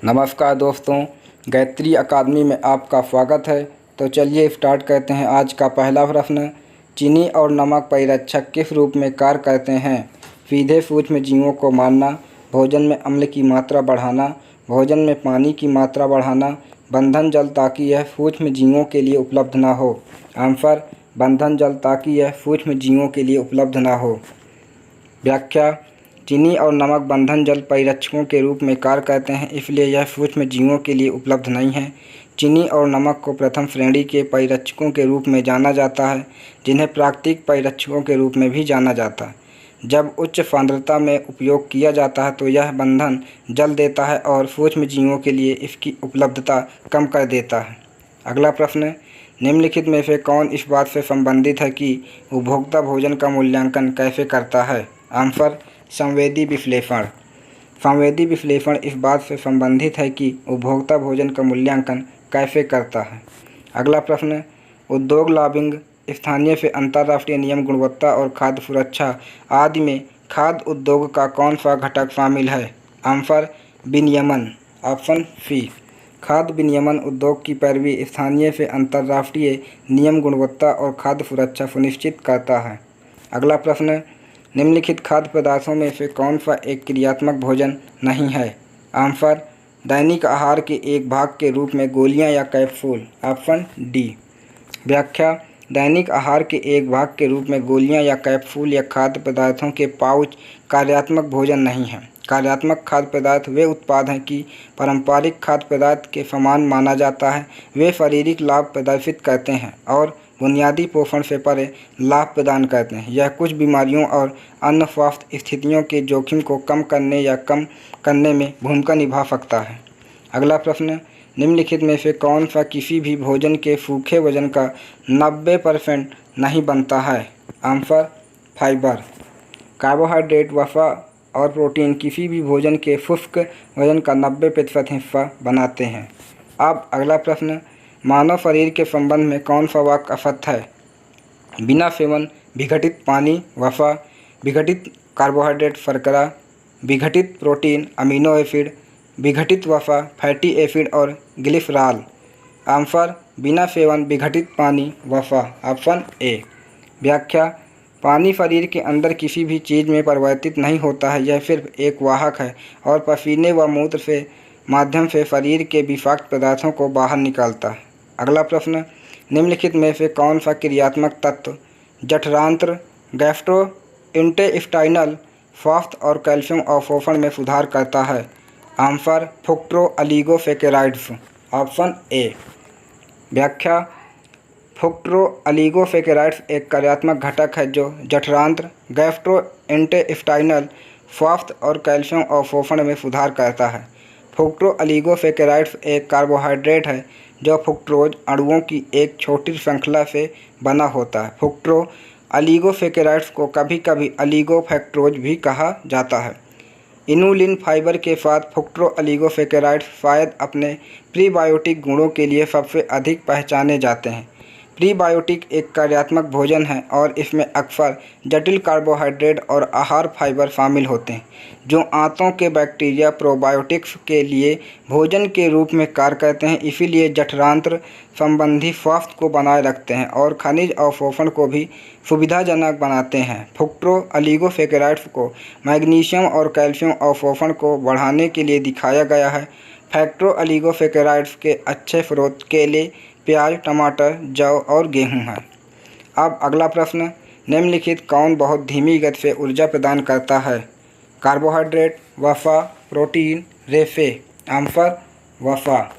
नमस्कार दोस्तों, गायत्री अकादमी में आपका स्वागत है। तो चलिए स्टार्ट करते हैं। आज का पहला प्रश्न, चीनी और नमक परिरक्षक किस रूप में कार्य करते हैं? सीधे सूक्ष्म जीवों को मारना, भोजन में अम्ल की मात्रा बढ़ाना, भोजन में पानी की मात्रा बढ़ाना, बंधन जल ताकि यह सूक्ष्म जीवों के लिए उपलब्ध ना हो। आंसर, बंधन जल ताकि यह सूक्ष्म जीवों के लिए उपलब्ध ना हो। व्याख्या, चीनी और नमक बंधन जल परिरक्षकों के रूप में कार्य करते हैं, इसलिए यह सूक्ष्म जीवों के लिए उपलब्ध नहीं है। चीनी और नमक को प्रथम श्रेणी के परिरक्षकों के रूप में जाना जाता है, जिन्हें प्राकृतिक परिरक्षकों के रूप में भी जाना जाता है। जब उच्च सांद्रता में उपयोग किया जाता है तो यह बंधन जल देता है और सूक्ष्म जीवों के लिए इसकी उपलब्धता कम कर देता है। अगला प्रश्न, निम्नलिखित में से कौन इस बात से संबंधित है कि उपभोक्ता भोजन का मूल्यांकन कैसे करता है? आंसर, संवेदी विश्लेषण। संवेदी विश्लेषण इस बात से संबंधित है कि उपभोक्ता भोजन का मूल्यांकन कैसे करता है। अगला प्रश्न, उद्योग लॉबिंग, स्थानीय से अंतर्राष्ट्रीय नियम, गुणवत्ता और खाद्य सुरक्षा आदि में खाद्य उद्योग का कौन सा घटक शामिल है? आंसर, विनियमन। ऑप्शन सी, खाद्य विनियमन उद्योग की पैरवी स्थानीय से अंतर्राष्ट्रीय नियम, गुणवत्ता और खाद्य सुरक्षा सुनिश्चित करता है। अगला प्रश्न, निम्नलिखित खाद्य पदार्थों में से कौन सा एक क्रियात्मक भोजन नहीं है? आंसर, दैनिक आहार के एक भाग के रूप में गोलियां या कैप्सूल। Option D. व्याख्या, दैनिक आहार के एक भाग के रूप में गोलियां या कैप्सूल या खाद्य पदार्थों के पाउच कार्यात्मक भोजन नहीं है। कार्यात्मक खाद्य पदार्थ वे उत्पाद हैं कि पारंपरिक खाद्य पदार्थ के समान माना जाता है। वे शारीरिक लाभ प्रदर्शित करते हैं और बुनियादी पोषण से परे लाभ प्रदान करते हैं। यह कुछ बीमारियों और अन्य स्वास्थ्य स्थितियों के जोखिम को कम करने या कम करने में भूमिका निभा सकता है। अगला प्रश्न, निम्नलिखित में से कौन सा किसी भी भोजन के सूखे वजन का 90% नहीं बनता है? Answer, fibre. कार्बोहाइड्रेट, वसा और प्रोटीन किसी भी भोजन के शुष्क वजन का 90% हिस्सा बनाते हैं। अब अगला प्रश्न, मानव शरीर के संबंध में कौन सा वाक्य असत्य है? बिना सेवन विघटित पानी वसा, विघटित कार्बोहाइड्रेट शर्करा, विघटित प्रोटीन अमीनो एसिड, विघटित वसा फैटी एसिड और ग्लिसरॉल। आंसर, बिना सेवन विघटित पानी वसा। Option A. व्याख्या, पानी शरीर के अंदर किसी भी चीज़ में परिवर्तित नहीं होता है। यह सिर्फ एक वाहक है और पसीने व मूत्र से माध्यम से शरीर के विषाक्त पदार्थों को बाहर निकालता है। अगला प्रश्न, निम्नलिखित में से कौन सा क्रियात्मक तत्व जठरांत्र, गैस्ट्रोइंटेस्टाइनल स्वास्थ्य और कैल्शियम अवशोषण में सुधार करता है? Answer, fructooligosaccharides. Option A. व्याख्या, फ्रुक्टोओलिगोसैकेराइड्स एक कार्यात्मक घटक है जो जठरांत्र, गैस्ट्रोइंटेस्टाइनल स्वास्थ्य और कैल्शियम अवशोषण में सुधार करता है। फ्रुक्टोओलिगोसैकेराइड्स एक कार्बोहाइड्रेट है जो फ्रुक्टोज अणुओं की एक छोटी श्रृंखला से बना होता है। फ्रुक्टोओलिगोसैकेराइड्स को कभी कभी ओलिगोफ्रक्टोज भी कहा जाता है। इनुलिन फाइबर के साथ फ्रुक्टोओलिगोसैकेराइड्स शायद अपने प्रीबायोटिक गुणों के लिए सबसे अधिक पहचाने जाते हैं। प्रीबायोटिक एक कार्यात्मक भोजन है और इसमें अक्सर जटिल कार्बोहाइड्रेट और आहार फाइबर शामिल होते हैं जो आंतों के बैक्टीरिया प्रोबायोटिक्स के लिए भोजन के रूप में कार्य करते हैं। इसीलिए जठरांत्र संबंधी स्वास्थ्य को बनाए रखते हैं और खनिज अवशोषण को भी सुविधाजनक बनाते हैं। फ्रुक्टोओलिगोसैकेराइड्स को मैग्नीशियम और कैल्शियम अवशोषण को बढ़ाने के लिए दिखाया गया है। फ्रुक्टोओलिगोसैकेराइड्स के अच्छे स्रोत केले, प्याज, टमाटर, जौ और गेहूं है। अब अगला प्रश्न, निम्नलिखित कौन बहुत धीमी गति से ऊर्जा प्रदान करता है? कार्बोहाइड्रेट, वसा, प्रोटीन, रेशे। आंसर, वसा।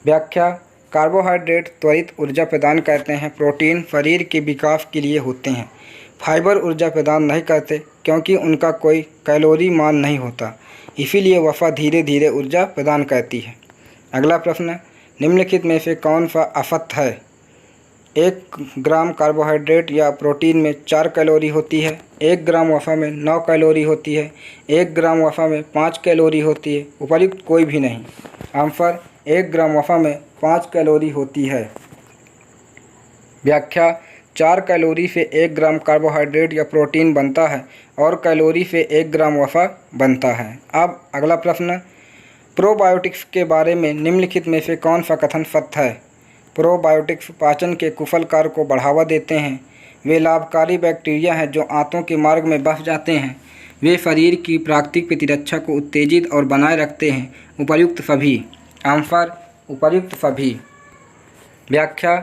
व्याख्या, कार्बोहाइड्रेट त्वरित ऊर्जा प्रदान करते हैं। प्रोटीन शरीर के विकास के लिए होते हैं। फाइबर ऊर्जा प्रदान नहीं करते क्योंकि उनका कोई कैलोरी मान नहीं होता। इसीलिए वसा धीरे धीरे ऊर्जा प्रदान करती है। अगला प्रश्न, निम्नलिखित में से कौन सा असत्य है? 1 ग्राम कार्बोहाइड्रेट या प्रोटीन में 4 कैलोरी होती है। 1 ग्राम वसा में 9 कैलोरी होती है। 1 ग्राम वसा में 5 कैलोरी होती है। उपर्युक्त कोई भी नहीं। आंसर, 1 ग्राम वसा में 5 कैलोरी होती है। व्याख्या, 4 कैलोरी से 1 ग्राम कार्बोहाइड्रेट या प्रोटीन बनता है और कैलोरी से 1 ग्राम वसा बनता है। अब अगला प्रश्न, प्रोबायोटिक्स के बारे में निम्नलिखित में से कौन सा कथन सत्य है? प्रोबायोटिक्स पाचन के कुशल कार्य को बढ़ावा देते हैं। वे लाभकारी बैक्टीरिया हैं जो आंतों के मार्ग में बस जाते हैं। वे शरीर की प्राकृतिक प्रतिरक्षा को उत्तेजित और बनाए रखते हैं। उपर्युक्त सभी। आंसर उपर्युक्त सभी। व्याख्या: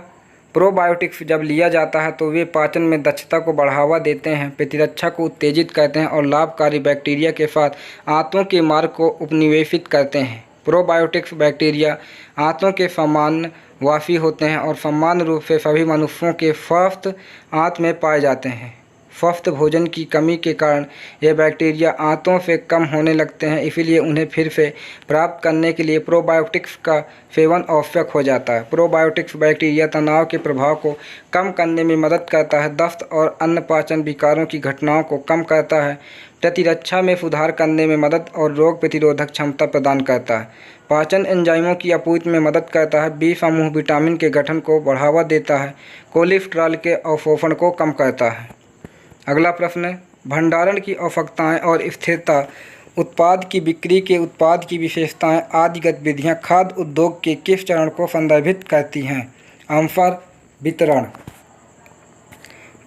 प्रोबायोटिक्स जब लिया जाता है तो वे पाचन में दक्षता को बढ़ावा देते हैं, प्रतिरक्षा को उत्तेजित करते हैं और लाभकारी बैक्टीरिया के साथ आंतों के मार्ग को उपनिवेशित करते हैं। प्रोबायोटिक्स बैक्टीरिया आंतों के सामान्यवासी होते हैं और सामान्य रूप से सभी मनुष्यों के स्वस्थ आंत में पाए जाते हैं। स्वस्थ भोजन की कमी के कारण ये बैक्टीरिया आंतों से कम होने लगते हैं, इसीलिए उन्हें फिर से प्राप्त करने के लिए प्रोबायोटिक्स का सेवन आवश्यक हो जाता है। प्रोबायोटिक्स बैक्टीरिया तनाव के प्रभाव को कम करने में मदद करता है, दस्त और अन्य पाचन विकारों की घटनाओं को कम करता है, प्रतिरक्षा में सुधार करने में मदद और रोग प्रतिरोधक क्षमता प्रदान करता है, पाचन एंजाइमों की आपूर्ति में मदद करता है, बी समूह विटामिन के गठन को बढ़ावा देता है, कोलेस्ट्रॉल के अवशोषण को कम करता है। अगला प्रश्न है, भंडारण की आवश्यकताएं और स्थिरता, उत्पाद की बिक्री के उत्पाद की विशेषताएं आदि गतिविधियां खाद्य उद्योग के किस चरण को संदर्भित करती हैं? आंसर वितरण।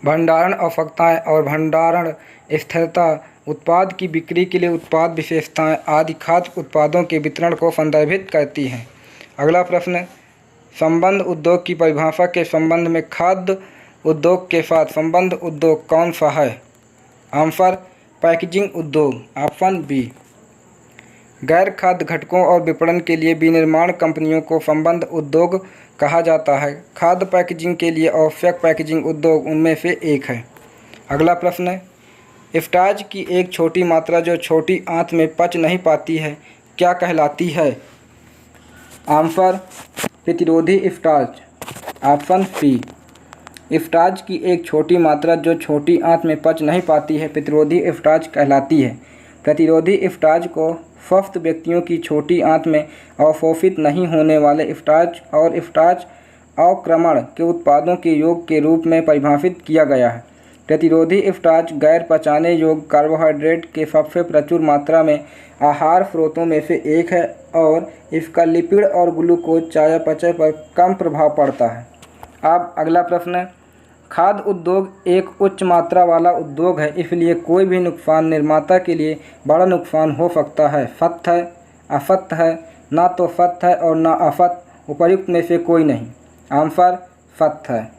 भंडारण आवश्यकताएं और भंडारण स्थिरता उत्पाद की बिक्री के लिए उत्पाद विशेषताएं आदि खाद्य उत्पादों के वितरण को संदर्भित करती हैं। अगला प्रश्न है, संबंध उद्योग की परिभाषा के संबंध में खाद्य उद्योग के साथ संबंध उद्योग कौन सा है? आंसर पैकेजिंग उद्योग। Option B. गैर खाद्य घटकों और विपणन के लिए विनिर्माण कंपनियों को संबंध उद्योग कहा जाता है। खाद्य पैकेजिंग के लिए आवश्यक पैकेजिंग उद्योग उनमें से एक है। अगला प्रश्न है, स्टार्च की एक छोटी मात्रा जो छोटी आंत में पच नहीं पाती है क्या कहलाती है? आंसर प्रतिरोधी स्टार्च। Option C. स्टार्च की एक छोटी मात्रा जो छोटी आंत में पच नहीं पाती है प्रतिरोधी स्टार्च कहलाती है। प्रतिरोधी स्टार्च को स्वस्थ व्यक्तियों की छोटी आंत में अवशोषित नहीं होने वाले स्टार्च और स्टार्च अवक्रमण के उत्पादों के योग के रूप में परिभाषित किया गया है। प्रतिरोधी स्टार्च गैर पचाने योग्य कार्बोहाइड्रेट के सबसे प्रचुर मात्रा में आहार स्रोतों में से एक है और इसका लिपिड और ग्लूकोज चयापचय पर कम प्रभाव पड़ता है। अब अगला प्रश्न है, खाद्य उद्योग एक उच्च मात्रा वाला उद्योग है, इसलिए कोई भी नुकसान निर्माता के लिए बड़ा नुकसान हो सकता है। सत्य है, असत्य है, ना तो सत्य है और ना असत्य, उपर्युक्त में से कोई नहीं। आंसर सत्य है।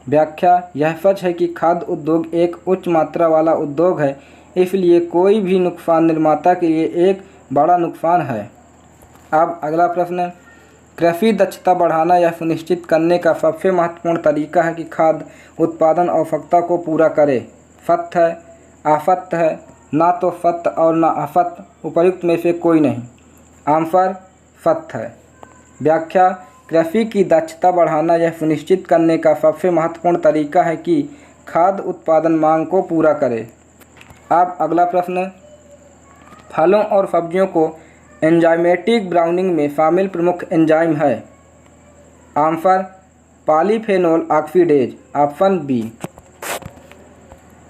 व्याख्या: यह सच है कि खाद्य उद्योग एक उच्च मात्रा वाला उद्योग है, इसलिए कोई भी नुकसान निर्माता के लिए एक बड़ा नुकसान है। अब अगला प्रश्न है, कृषि दक्षता बढ़ाना यह सुनिश्चित करने का सबसे महत्वपूर्ण तरीका है कि खाद्य उत्पादन आवश्यकता को पूरा करे। सत्य है, असत्य है, ना तो सत्य और ना असत्य, उपर्युक्त में से कोई नहीं। आंसर सत्य है। व्याख्या: कृषि की दक्षता बढ़ाना यह सुनिश्चित करने का सबसे महत्वपूर्ण तरीका है कि खाद्य उत्पादन मांग को पूरा करे। अब अगला प्रश्न, फलों और सब्जियों को एंजाइमेटिक ब्राउनिंग में शामिल प्रमुख एंजाइम है। Answer polyphenol oxidase. Option B.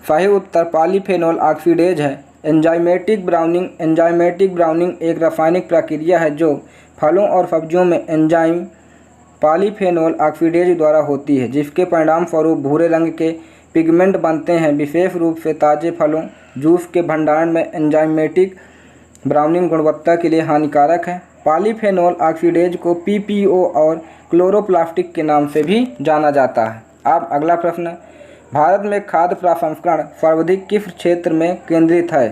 सही उत्तर पॉलीफेनोल ऑक्सीडेज है। एंजाइमेटिक ब्राउनिंग एक रासायनिक प्रक्रिया है जो फलों और सब्जियों में एंजाइम पॉलीफेनोल ऑक्सीडेज द्वारा होती है, जिसके परिणाम स्वरूप भूरे रंग के पिगमेंट बनते हैं। विशेष रूप से ताज़े फलों जूस के भंडारण में एंजाइमेटिक ब्राउनिंग गुणवत्ता के लिए हानिकारक है। पॉलीफेनोल ऑक्सीडेज को PPO और क्लोरोप्लास्टिक के नाम से भी जाना जाता है। अब अगला प्रश्न, भारत में खाद्य प्रसंस्करण सर्वाधिक किस क्षेत्र में केंद्रित है?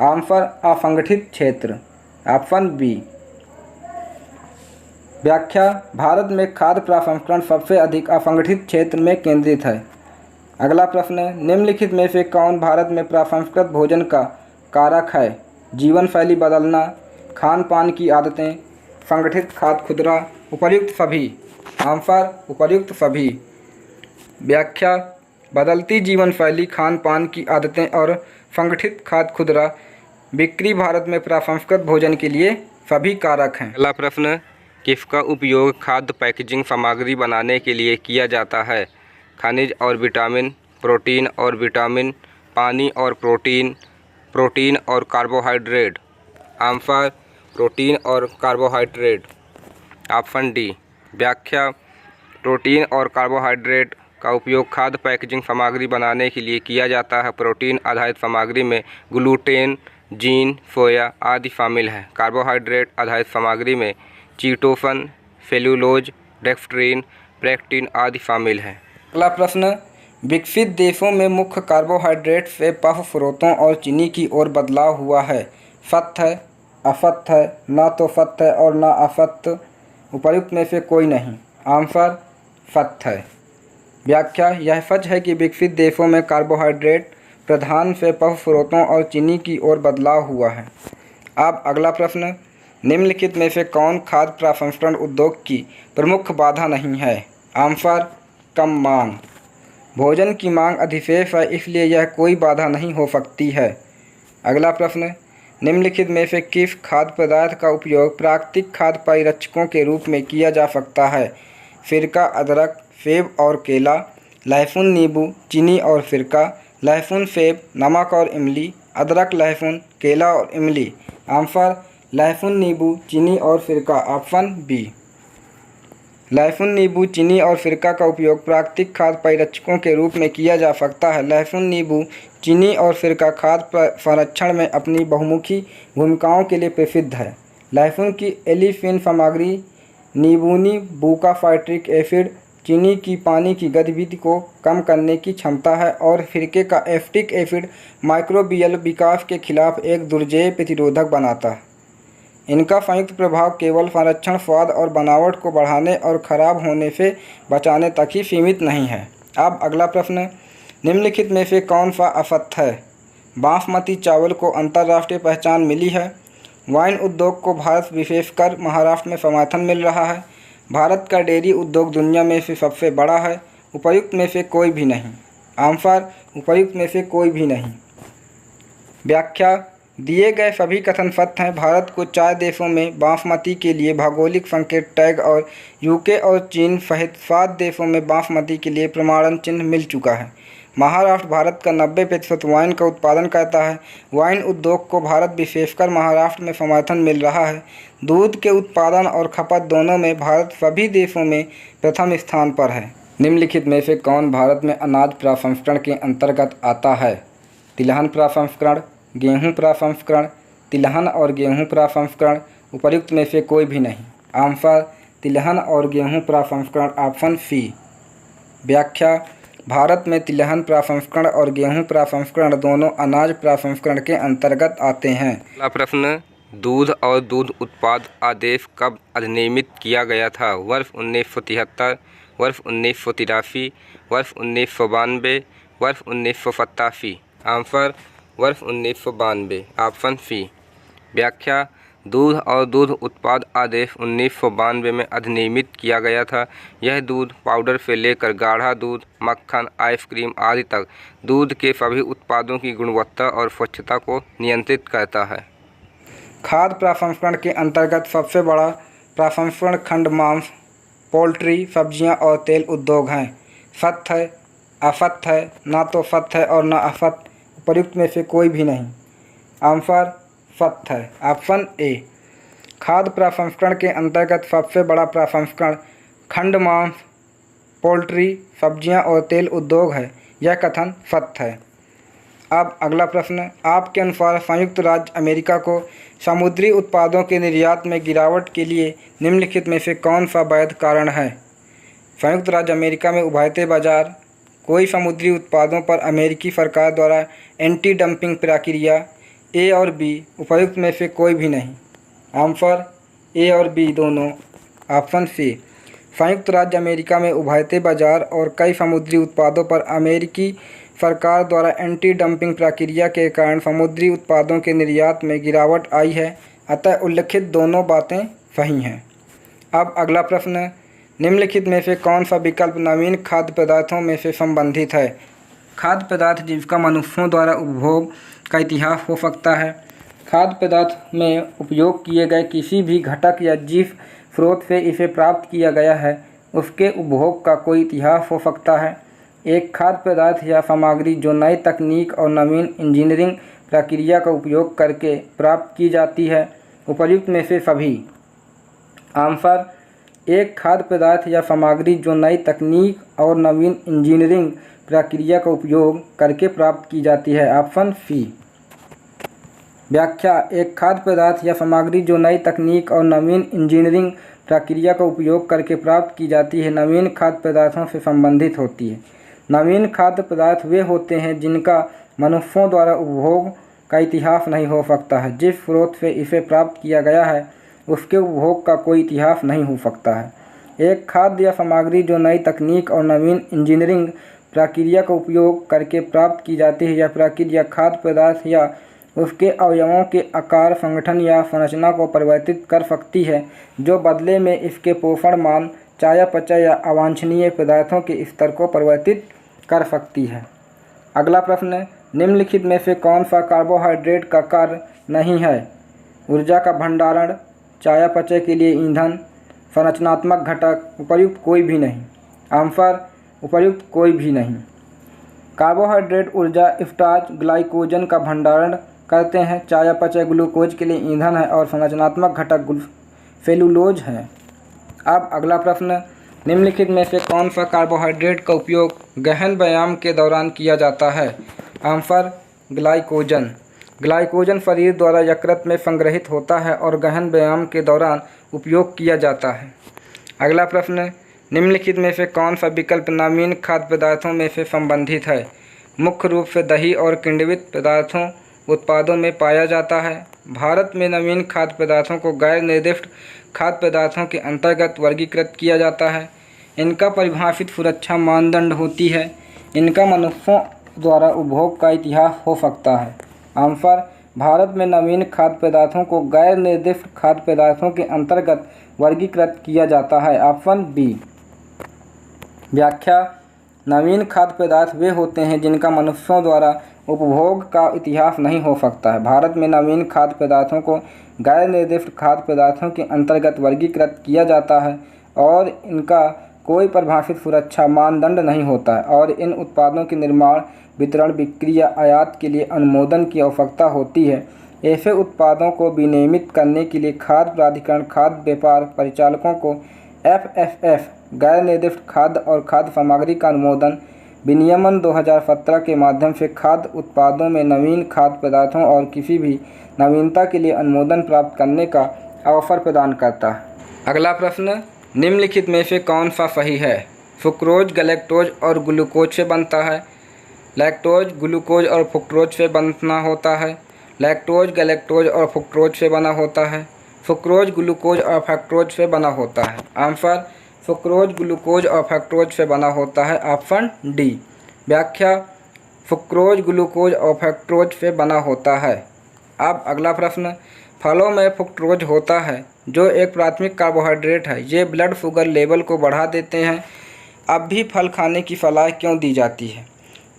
आंसर असंगठित क्षेत्र। Option B. व्याख्या: भारत में खाद्य प्रसंस्करण सबसे अधिक असंगठित क्षेत्र में केंद्रित है। अगला प्रश्न, निम्नलिखित में से कौन भारत में प्रसंस्कृत भोजन का कारक है? जीवन शैली बदलना, खान पान की आदतें, संगठित खाद्य खुदरा, उपर्युक्त सभी। आंसर उपर्युक्त सभी। व्याख्या: बदलती जीवन शैली, खान पान की आदतें और संगठित खाद्य खुदरा बिक्री भारत में प्रसंस्कृत भोजन के लिए सभी कारक हैं। अगला प्रश्न, किसका उपयोग खाद्य पैकेजिंग सामग्री बनाने के लिए किया जाता है? खनिज और विटामिन, प्रोटीन और विटामिन, पानी और प्रोटीन, प्रोटीन और कार्बोहाइड्रेट। आंसर प्रोटीन और कार्बोहाइड्रेट। Option D. व्याख्या। प्रोटीन और कार्बोहाइड्रेट का उपयोग खाद्य पैकेजिंग सामग्री बनाने के लिए किया जाता है। प्रोटीन आधारित सामग्री में ग्लूटेन, जीन, सोया आदि शामिल हैं। कार्बोहाइड्रेट आधारित सामग्री में चीटोसन, सेलुलोज, डेक्सट्रिन, पेक्टिन आदि शामिल हैं। अगला प्रश्न, विकसित देशों में मुख्य कार्बोहाइड्रेट से पफ स्रोतों और चीनी की ओर बदलाव हुआ है। सत्य है, असत्य है, ना तो सत्य है और ना असत्य, उपर्युक्त में से कोई नहीं। आंसर सत्य है। व्याख्या। यह सच है कि विकसित देशों में कार्बोहाइड्रेट प्रधान से पफ स्रोतों और चीनी की ओर बदलाव हुआ है। अब अगला प्रश्न, निम्नलिखित में से कौन खाद्य प्रसंस्करण उद्योग की प्रमुख बाधा नहीं है। आंसर कम मांग। भोजन की मांग अधिशेष है, इसलिए यह कोई बाधा नहीं हो सकती है। अगला प्रश्न, निम्नलिखित में से किस खाद्य पदार्थ का उपयोग प्राकृतिक खाद्य परिरक्षकों के रूप में किया जा सकता है। सिरका, अदरक, सेब और केला, लहसुन, नींबू, चीनी और सिरका, लहसुन, सेब, नमक और इमली, अदरक, लहसुन, केला और इमली। आंसर लहसुन, नींबू, चीनी और सिरका। Option B. लहसुन, नींबू, चीनी और सिरका का उपयोग प्राकृतिक खाद्य परिरक्षकों के रूप में किया जा सकता है। लहसुन, नींबू, चीनी और सिरका खाद्य संरक्षण में अपनी बहुमुखी भूमिकाओं के लिए प्रसिद्ध है। लहसुन की एलिफिन सामग्री नींबूनी बुकाफाइट्रिक एसिड, चीनी की पानी की गतिविधि को कम करने की क्षमता है और सिरके का एसिटिक एसिड माइक्रोबियल विकास के खिलाफ एक दुर्जेय प्रतिरोधक बनाता है। इनका संयुक्त प्रभाव केवल संरक्षण, स्वाद और बनावट को बढ़ाने और खराब होने से बचाने तक ही सीमित नहीं है। अब अगला प्रश्न, निम्नलिखित में से कौन सा असत्य है। बासमती चावल को अंतर्राष्ट्रीय पहचान मिली है। वाइन उद्योग को भारत विशेषकर महाराष्ट्र में समर्थन मिल रहा है। भारत का डेयरी उद्योग दुनिया में से सबसे बड़ा है। उपर्युक्त में से कोई भी नहीं। आंसर उपर्युक्त में से कोई भी नहीं। व्याख्या। दिए गए सभी कथन सत्य हैं। भारत को 4 देशों में बासमती के लिए भौगोलिक संकेत टैग और यूके और चीन सहित 7 देशों में बासमती के लिए प्रमाणन चिन्ह मिल चुका है। महाराष्ट्र भारत का 90% वाइन का उत्पादन करता है। वाइन उद्योग को भारत विशेषकर महाराष्ट्र में समर्थन मिल रहा है। दूध के उत्पादन और खपत दोनों में भारत सभी देशों में प्रथम स्थान पर है। निम्नलिखित में से कौन भारत में अनाज प्रसंस्करण के अंतर्गत आता है। तिलहन प्रसंस्करण, गेहूँ प्रसंस्करण, तिलहन और गेहूँ प्रसंस्करण। उपर्युक्त में से कोई भी नहीं। आंसर तिलहन और गेहूँ प्रसंस्करण। Option C. व्याख्या। भारत में तिलहन प्रसंस्करण और गेहूँ प्रसंस्करण दोनों अनाज प्रसंस्करण के अंतर्गत आते हैं। अगला प्रश्न, दूध और दूध उत्पाद आदेश कब अधिनियमित किया गया था। वर्ष 1973, वर्ष 1983, वर्ष 1992, वर्ष 1987। आंसर वर्ष 1992। Option C. व्याख्या। दूध और दूध उत्पाद आदेश 1992 में अधिनियमित किया गया था। यह दूध पाउडर से लेकर गाढ़ा दूध, मक्खन, आइसक्रीम आदि तक दूध के सभी उत्पादों की गुणवत्ता और स्वच्छता को नियंत्रित करता है। खाद्य प्रसंस्करण के अंतर्गत सबसे बड़ा प्रसंस्करण खंड मांस, पोल्ट्री, सब्जियां और तेल उद्योग हैं। सत्य है, असत्य है, ना तो सत्य है और ना असत्य, उपर्युक्त में से कोई भी नहीं। आंसर सत्य है। Option A. खाद्य प्रसंस्करण के अंतर्गत सबसे बड़ा प्रसंस्करण खंड मांस, पोल्ट्री, सब्जियां और तेल उद्योग है। यह कथन सत्य है। अब अगला प्रश्न, आपके अनुसार संयुक्त राज्य अमेरिका को समुद्री उत्पादों के निर्यात में गिरावट के लिए निम्नलिखित में से कौन सा वैध कारण है। संयुक्त राज्य अमेरिका में उभरते बाजार, कोई समुद्री उत्पादों पर अमेरिकी सरकार द्वारा एंटी डंपिंग प्रक्रिया। ए और बी, उपर्युक्त में से कोई भी नहीं। आंसर ए और बी दोनों। Option C. संयुक्त राज्य अमेरिका में उभरते बाजार और कई समुद्री उत्पादों पर अमेरिकी सरकार द्वारा एंटी डंपिंग प्रक्रिया के कारण समुद्री उत्पादों के निर्यात में गिरावट आई है, अतः उल्लिखित दोनों बातें सही हैं। अब अगला प्रश्न, निम्नलिखित में से कौन सा विकल्प नवीन खाद्य पदार्थों में से संबंधित है। खाद्य पदार्थ जिसका मनुष्यों द्वारा उपभोग का इतिहास हो सकता है। खाद्य पदार्थ में उपयोग किए गए किसी भी घटक या जिस स्रोत से इसे प्राप्त किया गया है उसके उपभोग का कोई इतिहास हो सकता है। एक खाद्य पदार्थ या सामग्री जो नई तकनीक और नवीन इंजीनियरिंग प्रक्रिया का उपयोग करके प्राप्त की जाती है उपर्युक्त में से सभी। आंसर, एक खाद्य पदार्थ या सामग्री जो नई तकनीक और नवीन इंजीनियरिंग प्रक्रिया का उपयोग करके प्राप्त की जाती है। Option C. व्याख्या, एक खाद्य पदार्थ या सामग्री जो नई तकनीक और नवीन इंजीनियरिंग प्रक्रिया का उपयोग करके प्राप्त की जाती है, नवीन खाद्य पदार्थों से संबंधित होती है। नवीन खाद्य पदार्थ वे होते हैं जिनका मनुष्यों द्वारा उपभोग का इतिहास नहीं हो सकता है। जिस स्रोत से इसे प्राप्त किया गया है उसके उपभोग का कोई इतिहास नहीं हो सकता है। एक खाद्य या सामग्री जो नई तकनीक और नवीन इंजीनियरिंग प्रक्रिया का उपयोग करके प्राप्त की जाती है, यह प्रक्रिया खाद्य पदार्थ या उसके अवयवों के आकार, संगठन या संरचना को परिवर्तित कर सकती है, जो बदले में इसके पोषण मान, चयापचय या अवांछनीय पदार्थों के स्तर को परिवर्तित कर सकती है। अगला प्रश्न, निम्नलिखित में से कौन सा कार्बोहाइड्रेट का कार्य नहीं है? ऊर्जा का भंडारण, चयापचय के लिए ईंधन, संरचनात्मक घटक, उपर्युक्त कोई भी नहीं। आंसर, उपर्युक्त कोई भी नहीं। कार्बोहाइड्रेट ऊर्जा, स्टार्च, ग्लाइकोजन का भंडारण करते हैं। चयापचय ग्लूकोज के लिए ईंधन है और संरचनात्मक घटक सेलुलोज है। अब अगला प्रश्न, निम्नलिखित में से कौन सा कार्बोहाइड्रेट का उपयोग गहन व्यायाम के दौरान किया जाता है? Answer, glycogen. ग्लाइकोजन शरीर द्वारा यकृत में संग्रहित होता है और गहन व्यायाम के दौरान उपयोग किया जाता है। अगला प्रश्न, निम्नलिखित में से कौन सा विकल्प नवीन खाद्य पदार्थों में से संबंधित है? मुख्य रूप से दही और किण्वित पदार्थों उत्पादों में पाया जाता है। भारत में नवीन खाद्य पदार्थों को गैर निर्दिष्ट खाद्य पदार्थों के अंतर्गत वर्गीकृत किया जाता है। इनका परिभाषित सुरक्षा मानदंड होती है। इनका मनुष्यों द्वारा उपभोग का इतिहास हो सकता है। आंसर, भारत में नवीन खाद्य पदार्थों को गैर निर्दिष्ट खाद्य पदार्थों के अंतर्गत वर्गीकृत किया जाता है। Option B. व्याख्या, नवीन खाद्य पदार्थ वे होते हैं जिनका मनुष्यों द्वारा उपभोग का इतिहास नहीं हो सकता है। भारत में नवीन खाद्य पदार्थों को गैर निर्दिष्ट खाद्य पदार्थों के अंतर्गत वर्गीकृत किया जाता है और इनका कोई परिभाषित सुरक्षा मानदंड नहीं होता है और इन उत्पादों के निर्माण, वितरण, बिक्री या आयात के लिए अनुमोदन की आवश्यकता होती है। ऐसे उत्पादों को विनियमित करने के लिए खाद्य प्राधिकरण खाद्य व्यापार परिचालकों को FSS गैर निर्दिष्ट खाद्य और खाद्य सामग्री का अनुमोदन विनियमन 2017 के माध्यम से खाद्य उत्पादों में नवीन खाद्य पदार्थों और किसी भी नवीनता के लिए अनुमोदन प्राप्त करने का अवसर प्रदान करता है। अगला प्रश्न, निम्नलिखित में से कौन सा सही है? सुक्रोज गैलेक्टोज और ग्लूकोज से बनता है। लैक्टोज ग्लूकोज और फ्रुक्टोज से बना होता है। लैक्टोज गैलेक्टोज और फ्रुक्टोज से बना होता है। सुक्रोज ग्लूकोज और फ्रक्टोज से बना होता है। आंसर, सुक्रोज ग्लूकोज और फ्रक्टोज से बना होता है। Option D. व्याख्या, सुक्रोज ग्लूकोज और फ्रक्टोज से बना होता है। अब अगला प्रश्न, फलों में फ्रुक्टोज होता है जो एक प्राथमिक कार्बोहाइड्रेट है। ये ब्लड शुगर लेवल को बढ़ा देते हैं। अब भी फल खाने की सलाह क्यों दी जाती है?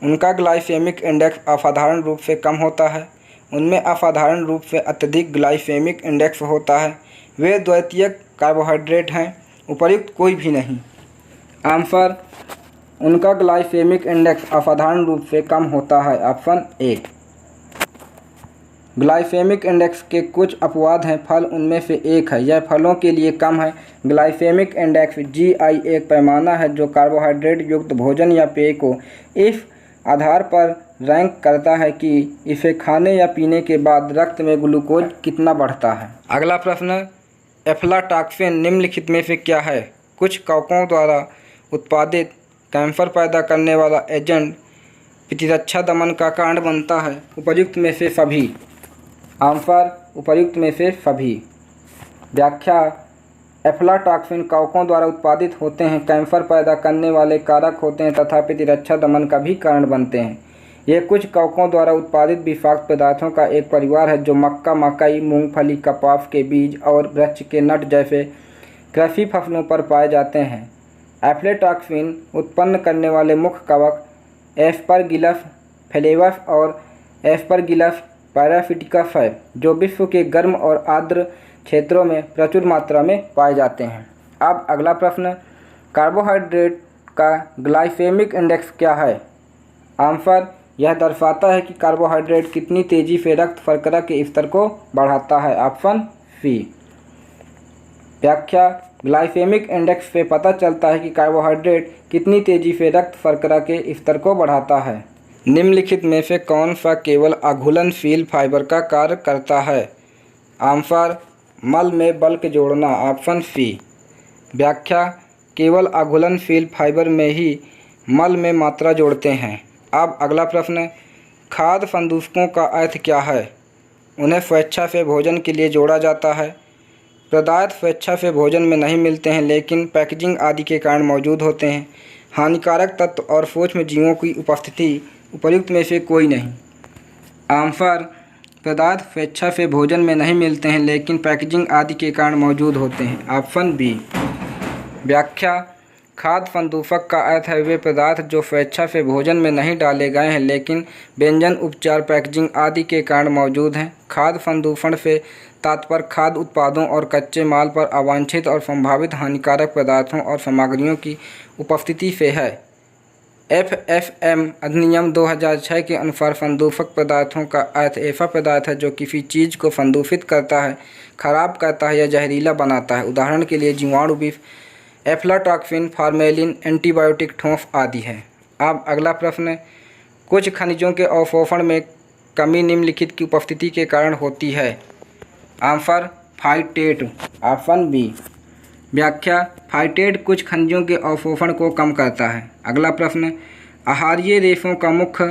उनका ग्लाइसेमिक इंडेक्स असाधारण रूप से कम होता है। उनमें असाधारण रूप से अत्यधिक ग्लाइसेमिक इंडेक्स होता है। वे द्वितीयक कार्बोहाइड्रेट हैं। उपर्युक्त कोई भी नहीं। आंसर, उनका ग्लाइसेमिक इंडेक्स असाधारण रूप से कम होता है। Option A. ग्लाइसेमिक इंडेक्स के कुछ अपवाद हैं। फल उनमें से एक है। यह फलों के लिए कम है। ग्लाइसेमिक इंडेक्स GI एक पैमाना है जो कार्बोहाइड्रेट युक्त भोजन या पेय को इस आधार पर रैंक करता है कि इसे खाने या पीने के बाद रक्त में ग्लूकोज कितना बढ़ता है। अगला प्रश्न, एफ्लाटॉक्सिन निम्नलिखित में से क्या है? कुछ कवकों द्वारा उत्पादित कैंसर पैदा करने वाला एजेंट प्रतिरक्षा दमन का कारण बनता है। उपर्युक्त में से सभी। आंसर, उपर्युक्त में से सभी। व्याख्या, एफ्लाटॉक्सिन कवकों द्वारा उत्पादित होते हैं, कैंसर पैदा करने वाले कारक होते हैं तथा प्रतिरक्षा दमन का भी कारण बनते हैं। ये कुछ कवकों द्वारा उत्पादित विषाक्त पदार्थों का एक परिवार है जो मक्का, मकई, मूंगफली, कपास के बीज और वृक्ष के नट जैसे कृषि फसलों पर पाए जाते हैं। एफ्लाटॉक्सिन उत्पन्न करने वाले मुख्य कवक एस्परगिलस फ्लेवस और एस्परगिलस पैराफिटिकस है जो विश्व के गर्म और आर्द्र क्षेत्रों में प्रचुर मात्रा में पाए जाते हैं। अब अगला प्रश्न, कार्बोहाइड्रेट का ग्लाइसेमिक इंडेक्स क्या है? आंसर, यह दर्शाता है कि कार्बोहाइड्रेट कितनी तेज़ी से रक्त शर्करा के स्तर को बढ़ाता है। Option C. व्याख्या, ग्लाइसेमिक इंडेक्स से पता चलता है कि कार्बोहाइड्रेट कितनी तेजी से रक्त शर्करा के स्तर को बढ़ाता है। निम्नलिखित में से कौन सा केवल अघुलनशील फाइबर का कार्य करता है? आंसर, मल में बल्क जोड़ना, ऑप्शन सी। व्याख्या, केवल अघुलनशील फाइबर में ही मल में मात्रा जोड़ते हैं। अब अगला प्रश्न, खाद्य संदूषकों का अर्थ क्या है? उन्हें स्वेच्छा से भोजन के लिए जोड़ा जाता है। पदार्थ स्वेच्छा से भोजन में नहीं मिलते हैं लेकिन पैकेजिंग आदि के कारण मौजूद होते हैं। हानिकारक तत्व और सूक्ष्म जीवों की उपस्थिति उपर्युक्त में से कोई नहीं। आंसर, पदार्थ स्वेच्छा से भोजन में नहीं मिलते हैं लेकिन पैकेजिंग आदि के कारण मौजूद होते हैं, ऑप्शन बी। व्याख्या, खाद्य संदूषक का अर्थ है वे पदार्थ जो स्वेच्छा से भोजन में नहीं डाले गए हैं लेकिन व्यंजन, उपचार, पैकेजिंग आदि के कारण मौजूद हैं। खाद्य संदूषण से तात्पर्य खाद्य उत्पादों और कच्चे माल पर अवांछित और संभावित हानिकारक पदार्थों और सामग्रियों की उपस्थिति से है। FFM अधिनियम 2006 के अनुसार संदूषक पदार्थों का अर्थ ऐसा पदार्थ है जो किसी चीज़ को संदूषित करता है, खराब करता है या जहरीला बनाता है। उदाहरण के लिए जीवाणु विष, एफ्लाटॉक्सिन, फार्मेलिन, एंटीबायोटिक, ठोस आदि है। अब अगला प्रश्न, कुछ खनिजों के अवशोषण में कमी निम्नलिखित की उपस्थिति के कारण होती है। Answer, phytate, option B. व्याख्या, फाइटेट कुछ खनिजों के अवशोषण को कम करता है। अगला प्रश्न, आहारीय रेशों का मुख्य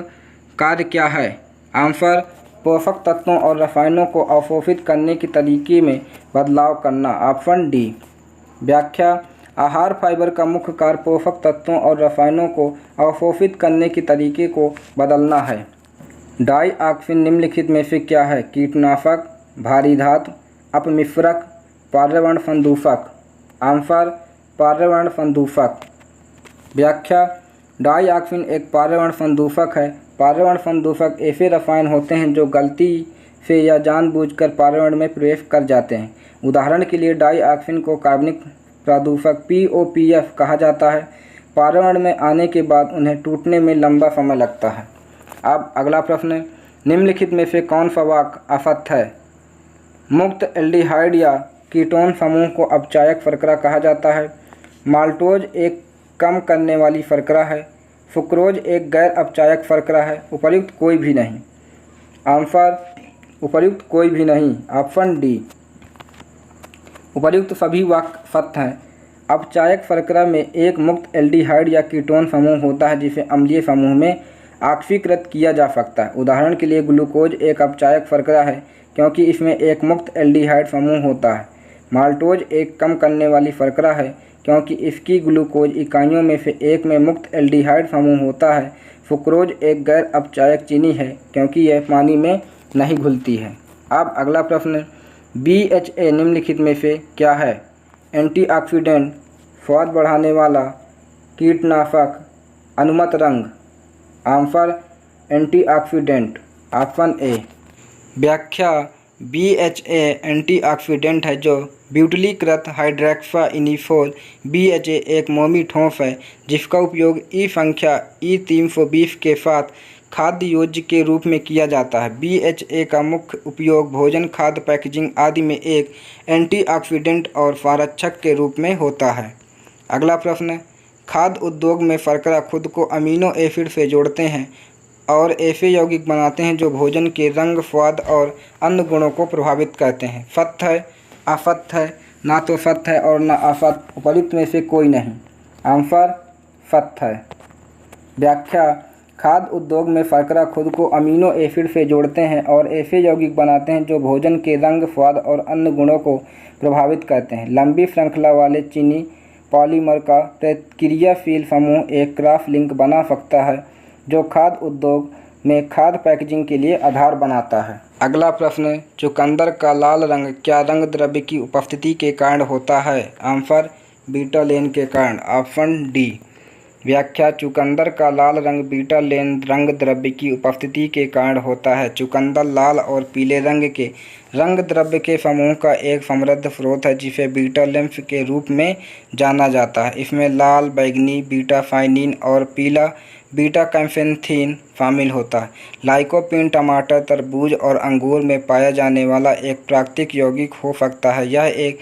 कार्य क्या है? आंसर, पोषक तत्वों और रसायनों को अवशोषित करने के तरीके में बदलाव करना, ऑप्शन डी। व्याख्या, आहार फाइबर का मुख्य कार्य पोषक तत्वों और रसायनों को अवशोषित करने के तरीके को बदलना है। डाइऑक्सिन निम्नलिखित में से क्या है? कीटनाशक, भारी धातु, अपमिश्रक, पर्यावरण संदूषक। आंसर, पर्यावरण संदूषक। व्याख्या, डाइऑक्सिन एक पर्यावरण संदूषक है। पर्यावरण संदूषक ऐसे रसायन होते हैं जो गलती से या जानबूझकर पर्यावरण में प्रवेश कर जाते हैं। उदाहरण के लिए डाइऑक्सिन को कार्बनिक प्रदूषक POPF कहा जाता है। पर्यावरण में आने के बाद उन्हें टूटने में लंबा समय लगता है। अब अगला प्रश्न, निम्नलिखित में से कौन सा वाक्य असत्य है? मुक्त एल्डिहाइड या कीटोन समूह को अपचायक शर्करा कहा जाता है। माल्टोज एक कम करने वाली शर्करा है। सुक्रोज एक गैर अपचायक शर्करा है। उपर्युक्त कोई भी नहीं। आंसर, उपर्युक्त कोई भी नहीं, ऑप्शन डी। उपर्युक्त सभी वाक्य सत्य हैं। अपचायक शर्करा में एक मुक्त एल्डिहाइड या कीटोन समूह होता है जिसे अम्लीय समूह में ऑक्सीकृत किया जा सकता है। उदाहरण के लिए ग्लूकोज एक अपचायक शर्करा है क्योंकि इसमें एक मुक्त एल्डिहाइड समूह होता है। माल्टोज एक कम करने वाली शर्करा है क्योंकि इसकी ग्लूकोज इकाइयों में से एक में मुक्त एल्डिहाइड समूह होता है। सुक्रोज एक गैर अपचायक चीनी है क्योंकि यह पानी में नहीं घुलती है। अब अगला प्रश्न, BHA निम्नलिखित में से क्या है? एंटीऑक्सीडेंट, स्वाद बढ़ाने वाला, कीटनाशक, अनुमत रंग। Answer, antioxidant, option A. व्याख्या, BHA एंटीऑक्सीडेंट है जो ब्यूटिलीकृत हाइड्रॉक्साइनिफोल। BHA एक मोमी ठोस है जिसका उपयोग ई संख्या E320 के साथ खाद्य योज्य के रूप में किया जाता है। BHA का मुख्य उपयोग भोजन, खाद्य, पैकेजिंग आदि में एक एंटीऑक्सीडेंट और संरक्षक के रूप में होता है। अगला प्रश्न, खाद्य उद्योग में शर्करा खुद को अमीनो एसिड से जोड़ते हैं और ऐसे यौगिक बनाते हैं जो भोजन के रंग, स्वाद और अन्य गुणों को प्रभावित करते हैं। सत्य है, असत्य है, ना तो सत्य है और ना असत्य, उपर्युक्त में से कोई नहीं। आंसर, सत्य है। व्याख्या, खाद्य उद्योग में शर्करा खुद को अमीनो एसिड से जोड़ते हैं और ऐसे यौगिक बनाते हैं जो भोजन के रंग, स्वाद और अन्य गुणों को प्रभावित करते हैं। लंबी श्रृंखला वाले चीनी पॉलीमर का प्रतिक्रियाशील समूह एक क्रॉस लिंक बना सकता है जो खाद्य उद्योग में खाद्य पैकेजिंग के लिए आधार बनाता है। अगला प्रश्न, चुकंदर का लाल रंग क्या रंग द्रव्य की उपस्थिति के कारण होता है? आंसर, बीटालेन के कारण, ऑप्शन डी। व्याख्या, चुकंदर का लाल रंग बीटालेन रंग द्रव्य की उपस्थिति के कारण होता है। चुकंदर लाल और पीले रंग के रंग द्रव्य के समूह का एक समृद्ध स्रोत है जिसे बीटालेन के रूप में जाना जाता है। इसमें लाल, बैंगनी, बीटा साइनिन और पीला बीटा कैम्फेन्थीन शामिल होता है। लाइकोपीन टमाटर, तरबूज और अंगूर में पाया जाने वाला एक प्राकृतिक यौगिक हो सकता है। यह एक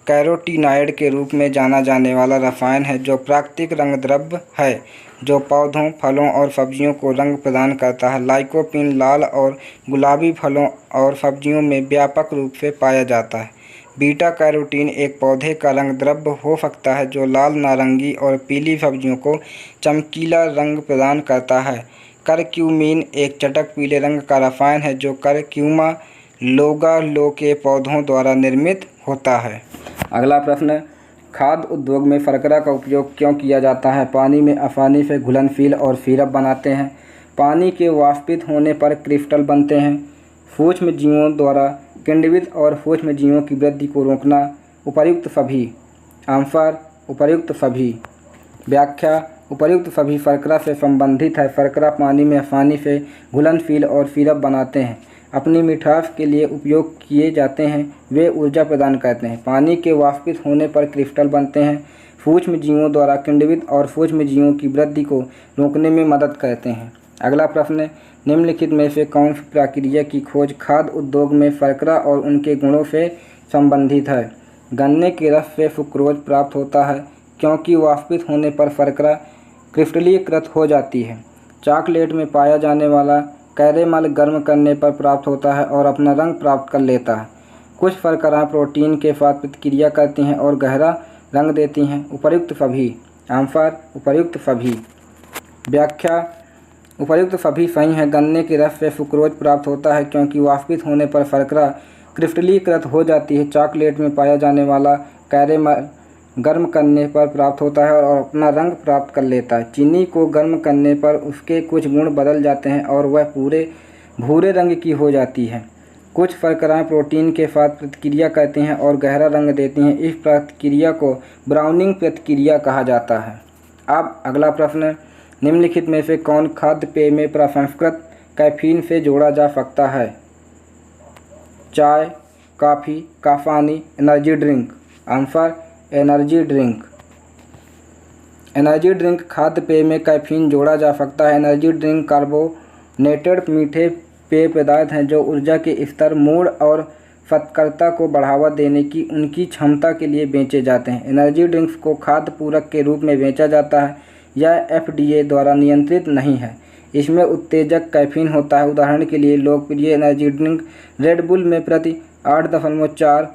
कैरोटीनॉइड के रूप में जाना जाने वाला रसायन है जो प्राकृतिक रंगद्रव्य है जो पौधों, फलों और सब्जियों को रंग प्रदान करता है। लाइकोपीन लाल और गुलाबी फलों और सब्जियों में व्यापक रूप से पाया जाता है। बीटा कैरोटीन एक पौधे का रंगद्रव्य हो सकता है जो लाल, नारंगी और पीली सब्जियों को चमकीला रंग प्रदान करता है। करक्यूमिन एक चटक पीले रंग का रसायन है जो करक्यूमा लोगालो के पौधों द्वारा निर्मित होता है। अगला प्रश्न, खाद्य उद्योग में शर्करा का उपयोग क्यों किया जाता है? पानी में आसानी से घुलनशील और सिरप बनाते हैं। पानी के वाष्पित होने पर क्रिस्टल बनते हैं। सूक्ष्म जीवों द्वारा किण्वित और सूक्ष्म जीवों की वृद्धि को रोकना। उपर्युक्त सभी। आंसर उपर्युक्त सभी। व्याख्या, उपर्युक्त सभी शर्करा से संबंधित है। शर्करा पानी में आसानी से घुलनशील और सिरप बनाते हैं, अपनी मिठास के लिए उपयोग किए जाते हैं, वे ऊर्जा प्रदान करते हैं। पानी के वाष्पित होने पर क्रिस्टल बनते हैं, सूक्ष्म जीवों द्वारा किण्वित और सूक्ष्म जीवों की वृद्धि को रोकने में मदद करते हैं। अगला प्रश्न, निम्नलिखित में से कौन सी प्रक्रिया की खोज खाद्य उद्योग में शर्करा और उनके गुणों से संबंधित है? गन्ने के रस से सुक्रोज प्राप्त होता है क्योंकि वाष्पित होने पर शर्करा क्रिस्टलीकृत हो जाती है। चॉकलेट में पाया जाने वाला कैरेमल गर्म करने पर प्राप्त होता है और अपना रंग प्राप्त कर लेता है। कुछ शर्कराएँ प्रोटीन के साथ प्रतिक्रिया करती हैं और गहरा रंग देती हैं। उपर्युक्त सभी। आंसर उपर्युक्त सभी। व्याख्या, उपर्युक्त सभी सही हैं। गन्ने के रस से सुक्रोज प्राप्त होता है क्योंकि वाष्पित होने पर शर्करा क्रिस्टलीकृत हो जाती है। चॉकलेट में पाया जाने वाला कैरेमल गर्म करने पर प्राप्त होता है और अपना रंग प्राप्त कर लेता है। चीनी को गर्म करने पर उसके कुछ गुण बदल जाते हैं और वह पूरे भूरे रंग की हो जाती है। कुछ शर्कराएँ प्रोटीन के साथ प्रतिक्रिया करती हैं और गहरा रंग देती हैं। इस प्रतिक्रिया को ब्राउनिंग प्रतिक्रिया कहा जाता है। अब अगला प्रश्न, निम्नलिखित में से कौन खाद्य पेय में प्रसंस्कृत कैफीन से जोड़ा जा सकता है? चाय, कॉफ़ी, काफानी, energy drink. Answer energy drink. Energy drink खाद्य पेय में कैफीन जोड़ा जा सकता है। एनर्जी ड्रिंक कार्बोनेटेड मीठे पेय पदार्थ हैं जो ऊर्जा के स्तर, मूड और तत्परता को बढ़ावा देने की उनकी क्षमता के लिए बेचे जाते हैं। एनर्जी ड्रिंक्स को खाद्य पूरक के रूप में बेचा जाता है। यह FDA द्वारा नियंत्रित नहीं है। इसमें उत्तेजक कैफीन होता है। उदाहरण के लिए लोकप्रिय एनर्जी ड्रिंक रेड बुल में प्रति 8.4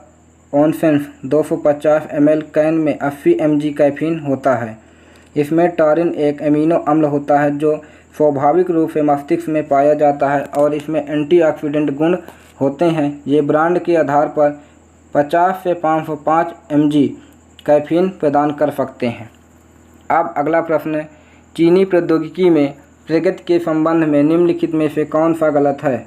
ऑन्सेंस 250 ml कैन में 80 mg कैफीन होता है। इसमें टॉरिन एक एमिनो अम्ल होता है जो स्वाभाविक रूप से मस्तिष्क में पाया जाता है और इसमें एंटीऑक्सीडेंट गुण होते हैं। ये ब्रांड के आधार पर 50 से 505 mg कैफीन प्रदान कर सकते हैं। अब अगला प्रश्न, चीनी प्रौद्योगिकी में प्रगति के संबंध में निम्नलिखित में से कौन सा गलत है?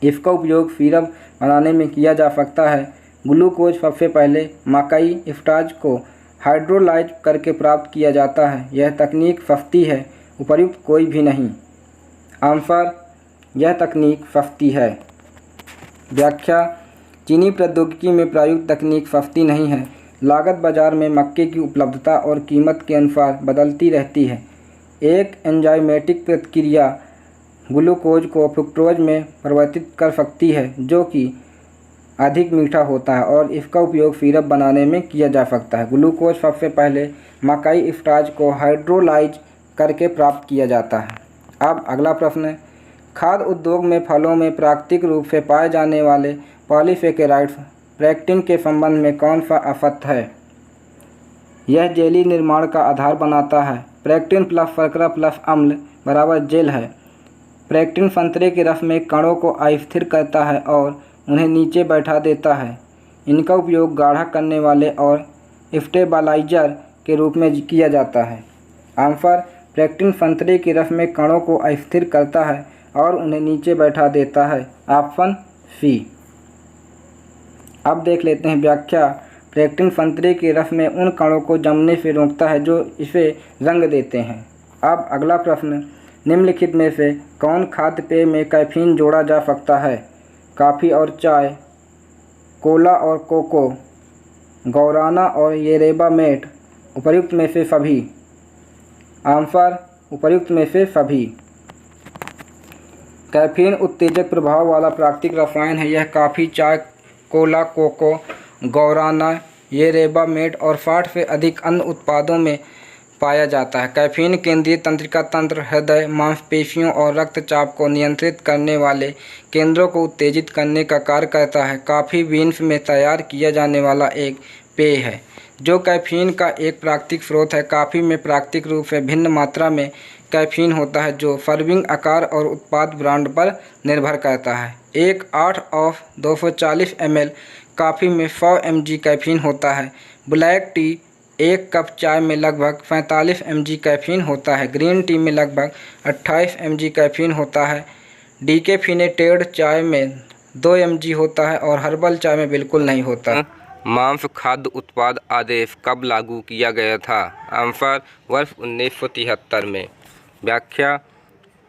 इसका उपयोग सिरप बनाने में किया जा सकता है। ग्लूकोज सबसे पहले मकई स्टार्च को हाइड्रोलाइज करके प्राप्त किया जाता है। यह तकनीक सस्ती है। उपर्युक्त कोई भी नहीं। आंसर, यह तकनीक सस्ती है। व्याख्या, चीनी प्रौद्योगिकी में प्रयुक्त तकनीक सस्ती नहीं है। लागत बाजार में मक्के की उपलब्धता और कीमत के अनुसार बदलती रहती है। एक एंजाइमेटिक प्रतिक्रिया ग्लूकोज को फ्रुक्टोज में परिवर्तित कर सकती है जो कि अधिक मीठा होता है और इसका उपयोग सिरप बनाने में किया जा सकता है। ग्लूकोज सबसे पहले मकई स्टार्च को हाइड्रोलाइज करके प्राप्त किया जाता है। अब अगला प्रश्न, खाद्य उद्योग में फलों में प्राकृतिक रूप से पाए जाने वाले पॉलीसेकेराइड्स पेक्टिन के संबंध में कौन सा असत्य है? यह जेली निर्माण का आधार बनाता है। पेक्टिन प्लस शर्करा प्लस अम्ल बराबर जेल है। पेक्टिन संतरे के रस में कणों को अस्थिर करता है और उन्हें नीचे बैठा देता है। इनका उपयोग गाढ़ा करने वाले और स्टेबलाइजर के रूप में किया जाता है। आंसर, पेक्टिन संतरे के रस में कणों को अस्थिर करता है और उन्हें नीचे बैठा देता है। Option C. अब देख लेते हैं व्याख्या। पेक्टिन संतरे के रस में उन कणों को जमने से रोकता है जो इसे रंग देते हैं। अब अगला प्रश्न, निम्नलिखित में से कौन खाद्य पेय में कैफीन जोड़ा जा सकता है? कॉफ़ी और चाय, कोला और कोको, गौराना और येरेबा मेट। उपर्युक्त में से सभी। आंसर, उपर्युक्त में से सभी। कैफीन उत्तेजक प्रभाव वाला प्राकृतिक रसायन है। यह कॉफ़ी, चाय, कोला, कोको, गौराना, येरेबा, मेड और 60 से अधिक अन्य उत्पादों में पाया जाता है। कैफीन केंद्रीय तंत्रिका तंत्र, हृदय, मांसपेशियों और रक्तचाप को नियंत्रित करने वाले केंद्रों को उत्तेजित करने का कार्य करता है। कॉफ़ी बीन्स में तैयार किया जाने वाला एक पेय है जो कैफीन का एक प्राकृतिक स्रोत है। कॉफ़ी में प्राकृतिक रूप से भिन्न मात्रा में कैफीन होता है जो सर्विंग आकार और उत्पाद ब्रांड पर निर्भर करता है। एक 8 ऑफ 240 ml कॉफ़ी में 100 mg कैफीन होता है। ब्लैक टी एक कप चाय में लगभग 45 mg कैफीन होता है। ग्रीन टी में लगभग 28 mg कैफीन होता है। डीकेफिनेटेड चाय में 2 mg होता है और हर्बल चाय में बिल्कुल नहीं होता। मांस खाद्य उत्पाद आदेश कब लागू किया गया था? आंसर वर्ष 1973 में। व्याख्या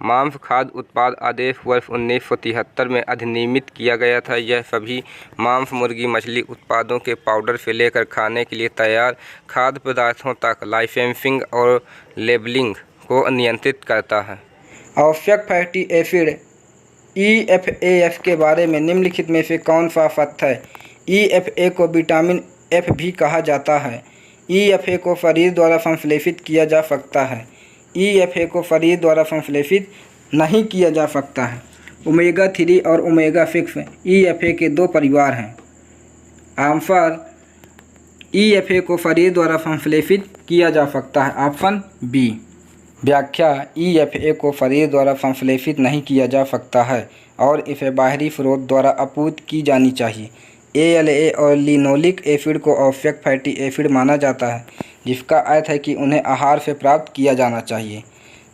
मांस खाद्य उत्पाद आदेश वर्ष 1973 में अधिनियमित किया गया था। यह सभी मांस, मुर्गी, मछली उत्पादों के पाउडर से लेकर खाने के लिए तैयार खाद्य पदार्थों तक लाइसेंसिंग और लेबलिंग को नियंत्रित करता है। आवश्यक फैटी एसिड EFAF के बारे में निम्नलिखित में से कौन सा सत्य है? EFA को विटामिन F भी कहा जाता है। EFA को शरीर द्वारा संश्लेषित किया जा सकता है। EFA को शरीर द्वारा संश्लेषित नहीं किया जा सकता है। ओमेगा 3 और ओमेगा 6 EFA के 2 परिवार हैं। आंसर EFA को शरीर द्वारा संश्लेषित किया जा सकता है, ऑप्शन बी। व्याख्या EFA को शरीर द्वारा संश्लेषित नहीं किया जा सकता है और इसे बाहरी स्रोत द्वारा आपूर्ति की जानी चाहिए। ALA और लिनोलिक एसिड को आवश्यक फैटी एसिड माना जाता है, जिसका अर्थ है कि उन्हें आहार से प्राप्त किया जाना चाहिए।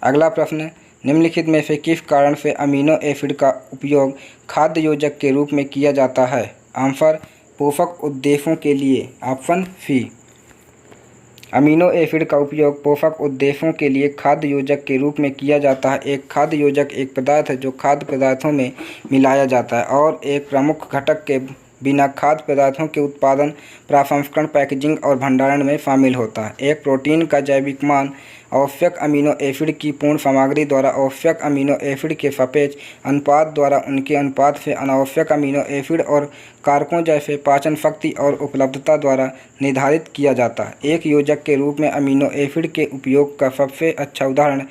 अगला प्रश्न, निम्नलिखित में से किस कारण से अमीनो एसिड का उपयोग खाद्य योजक के रूप में किया जाता है? आंसर पोषक उद्देश्यों के लिए, ऑप्शन सी। अमीनो एसिड का उपयोग पोषक उद्देश्यों के लिए खाद्य योजक के रूप में किया जाता है। एक खाद्य योजक एक पदार्थ है जो खाद्य पदार्थों में मिलाया जाता है और एक प्रमुख घटक के बिना खाद्य पदार्थों के उत्पादन, प्रसंस्करण, पैकेजिंग और भंडारण में शामिल होता है। एक प्रोटीन का जैविक मान आवश्यक अमीनो एसिड की पूर्ण सामग्री द्वारा आवश्यक अमीनो एसिड के सापेक्ष अनुपात द्वारा उनके अनुपात से अनावश्यक अमीनो एसिड और कारकों जैसे पाचन शक्ति और उपलब्धता द्वारा निर्धारित किया जाता है। एक योजक के रूप में अमीनो एसिड के उपयोग का सबसे अच्छा उदाहरण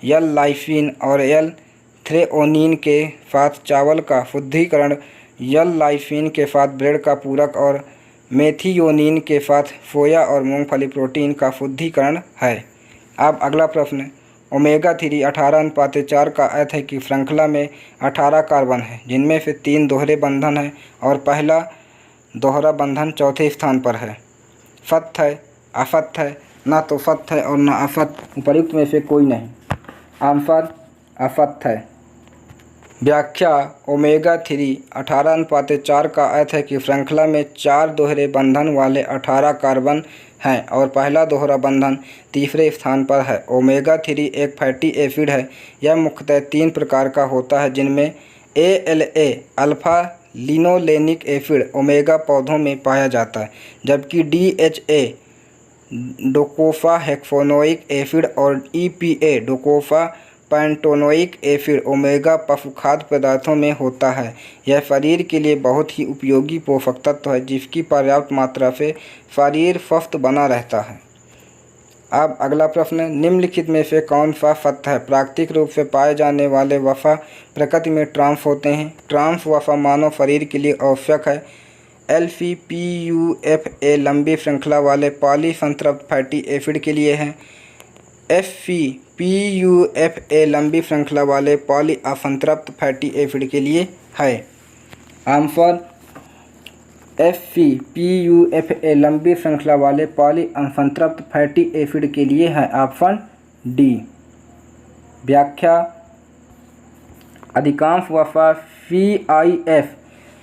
L-लाइसिन और L-थ्रेओनीन के साथ चावल का शुद्धिकरण, L-लाइसिन के साथ ब्रेड का पूरक और मेथियोनीन के साथ सोया और मूंगफली प्रोटीन का शुद्धिकरण है। अब अगला प्रश्न, ओमेगा 3 18:4 का अर्थ है कि श्रृंखला में 18 कार्बन है, जिनमें से 3 दोहरे बंधन है और पहला दोहरा बंधन चौथे स्थान पर है। सत्य है, असत्य है, ना तो सत्य है और ना असत्य, उपर्युक्त में से कोई नहीं। आंसर असत्य है। व्याख्या ओमेगा 3 18:4 का अर्थ है कि श्रृंखला में 4 दोहरे बंधन वाले 18 कार्बन हैं और पहला दोहरा बंधन तीसरे स्थान पर है। ओमेगा 3 एक फैटी एसिड है। यह मुख्यतः 3 प्रकार का होता है, जिनमें ALA alpha linolenic acid omega पौधों में पाया जाता है, जबकि DHA डोकोफा हेक्सोनोइक एसिड और EPA डोकोफा पैंटोनोइक एसिड ओमेगा पशु खाद्य पदार्थों में होता है। यह शरीर के लिए बहुत ही उपयोगी पोषक तत्व है, जिसकी पर्याप्त मात्रा से शरीर स्वस्थ बना रहता है। अब अगला प्रश्न, निम्नलिखित में से कौन सा सत्य है? प्राकृतिक रूप से पाए जाने वाले वसा प्रकृति में ट्रांस होते हैं। ट्रांस वसा मानव शरीर के लिए आवश्यक है। LC-PUFA लंबी श्रृंखला वाले पॉलीसंतृप्त फैटी एसिड के लिए है। FCPUFA लंबी श्रृंखला वाले पॉलीअसंतृप्त फैटी एसिड के लिए है। आंसर FCPUFA लंबी श्रृंखला वाले पॉलीअसंतृप्त फैटी एसिड के लिए है, ऑप्शन डी। व्याख्या अधिकांश वसा CIF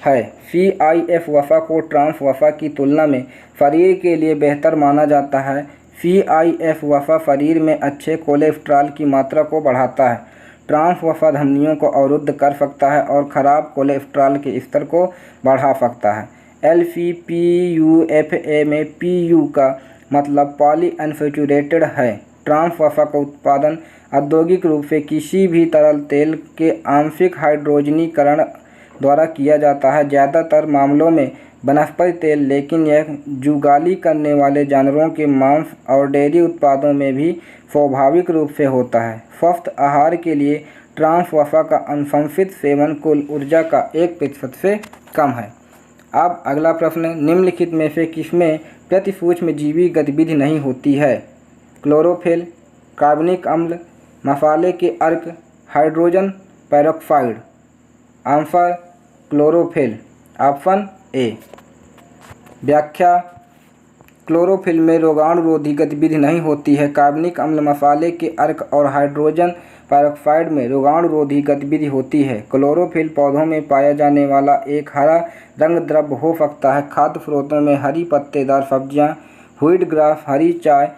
है। CIF वसा को ट्रांस वसा की तुलना में शरीर के लिए बेहतर माना जाता है। CIF वसा शरीर में अच्छे कोलेस्ट्रॉल की मात्रा को बढ़ाता है। ट्रांस वसा धमनियों को अवरुद्ध कर सकता है और खराब कोलेस्ट्रॉल के स्तर को बढ़ा सकता है। LC-PUFA में PU का मतलब पॉलीअनसैचुरेटेड है। ट्रांस वफ़ा का उत्पादन औद्योगिक रूप से किसी भी तरल तेल के आंशिक हाइड्रोजनीकरण द्वारा किया जाता है, ज़्यादातर मामलों में वनस्पति तेल, लेकिन यह जुगाली करने वाले जानवरों के मांस और डेयरी उत्पादों में भी स्वाभाविक रूप से होता है। स्वस्थ आहार के लिए ट्रांस वफ़ा का अनुशंसित सेवन कुल ऊर्जा का 1% से कम है। अब अगला प्रश्न, निम्नलिखित में से किसमें प्रति सूक्ष्मजीवी गतिविधि नहीं होती है? क्लोरोफिल, कार्बनिक अम्ल, मसाले के अर्क, hydrogen peroxide. Answer chlorophyll, option A. व्याख्या, क्लोरोफिल में रोगाणुरोधी गतिविधि नहीं होती है। कार्बनिक अम्ल, मसाले के अर्क और हाइड्रोजन पेरोक्साइड में रोगाणुरोधी गतिविधि होती है। क्लोरोफिल पौधों में पाया जाने वाला एक हरा रंग द्रव्य हो सकता है। खाद्य स्रोतों में हरी पत्तेदार सब्जियां, व्हीट ग्रास, हरी चाय,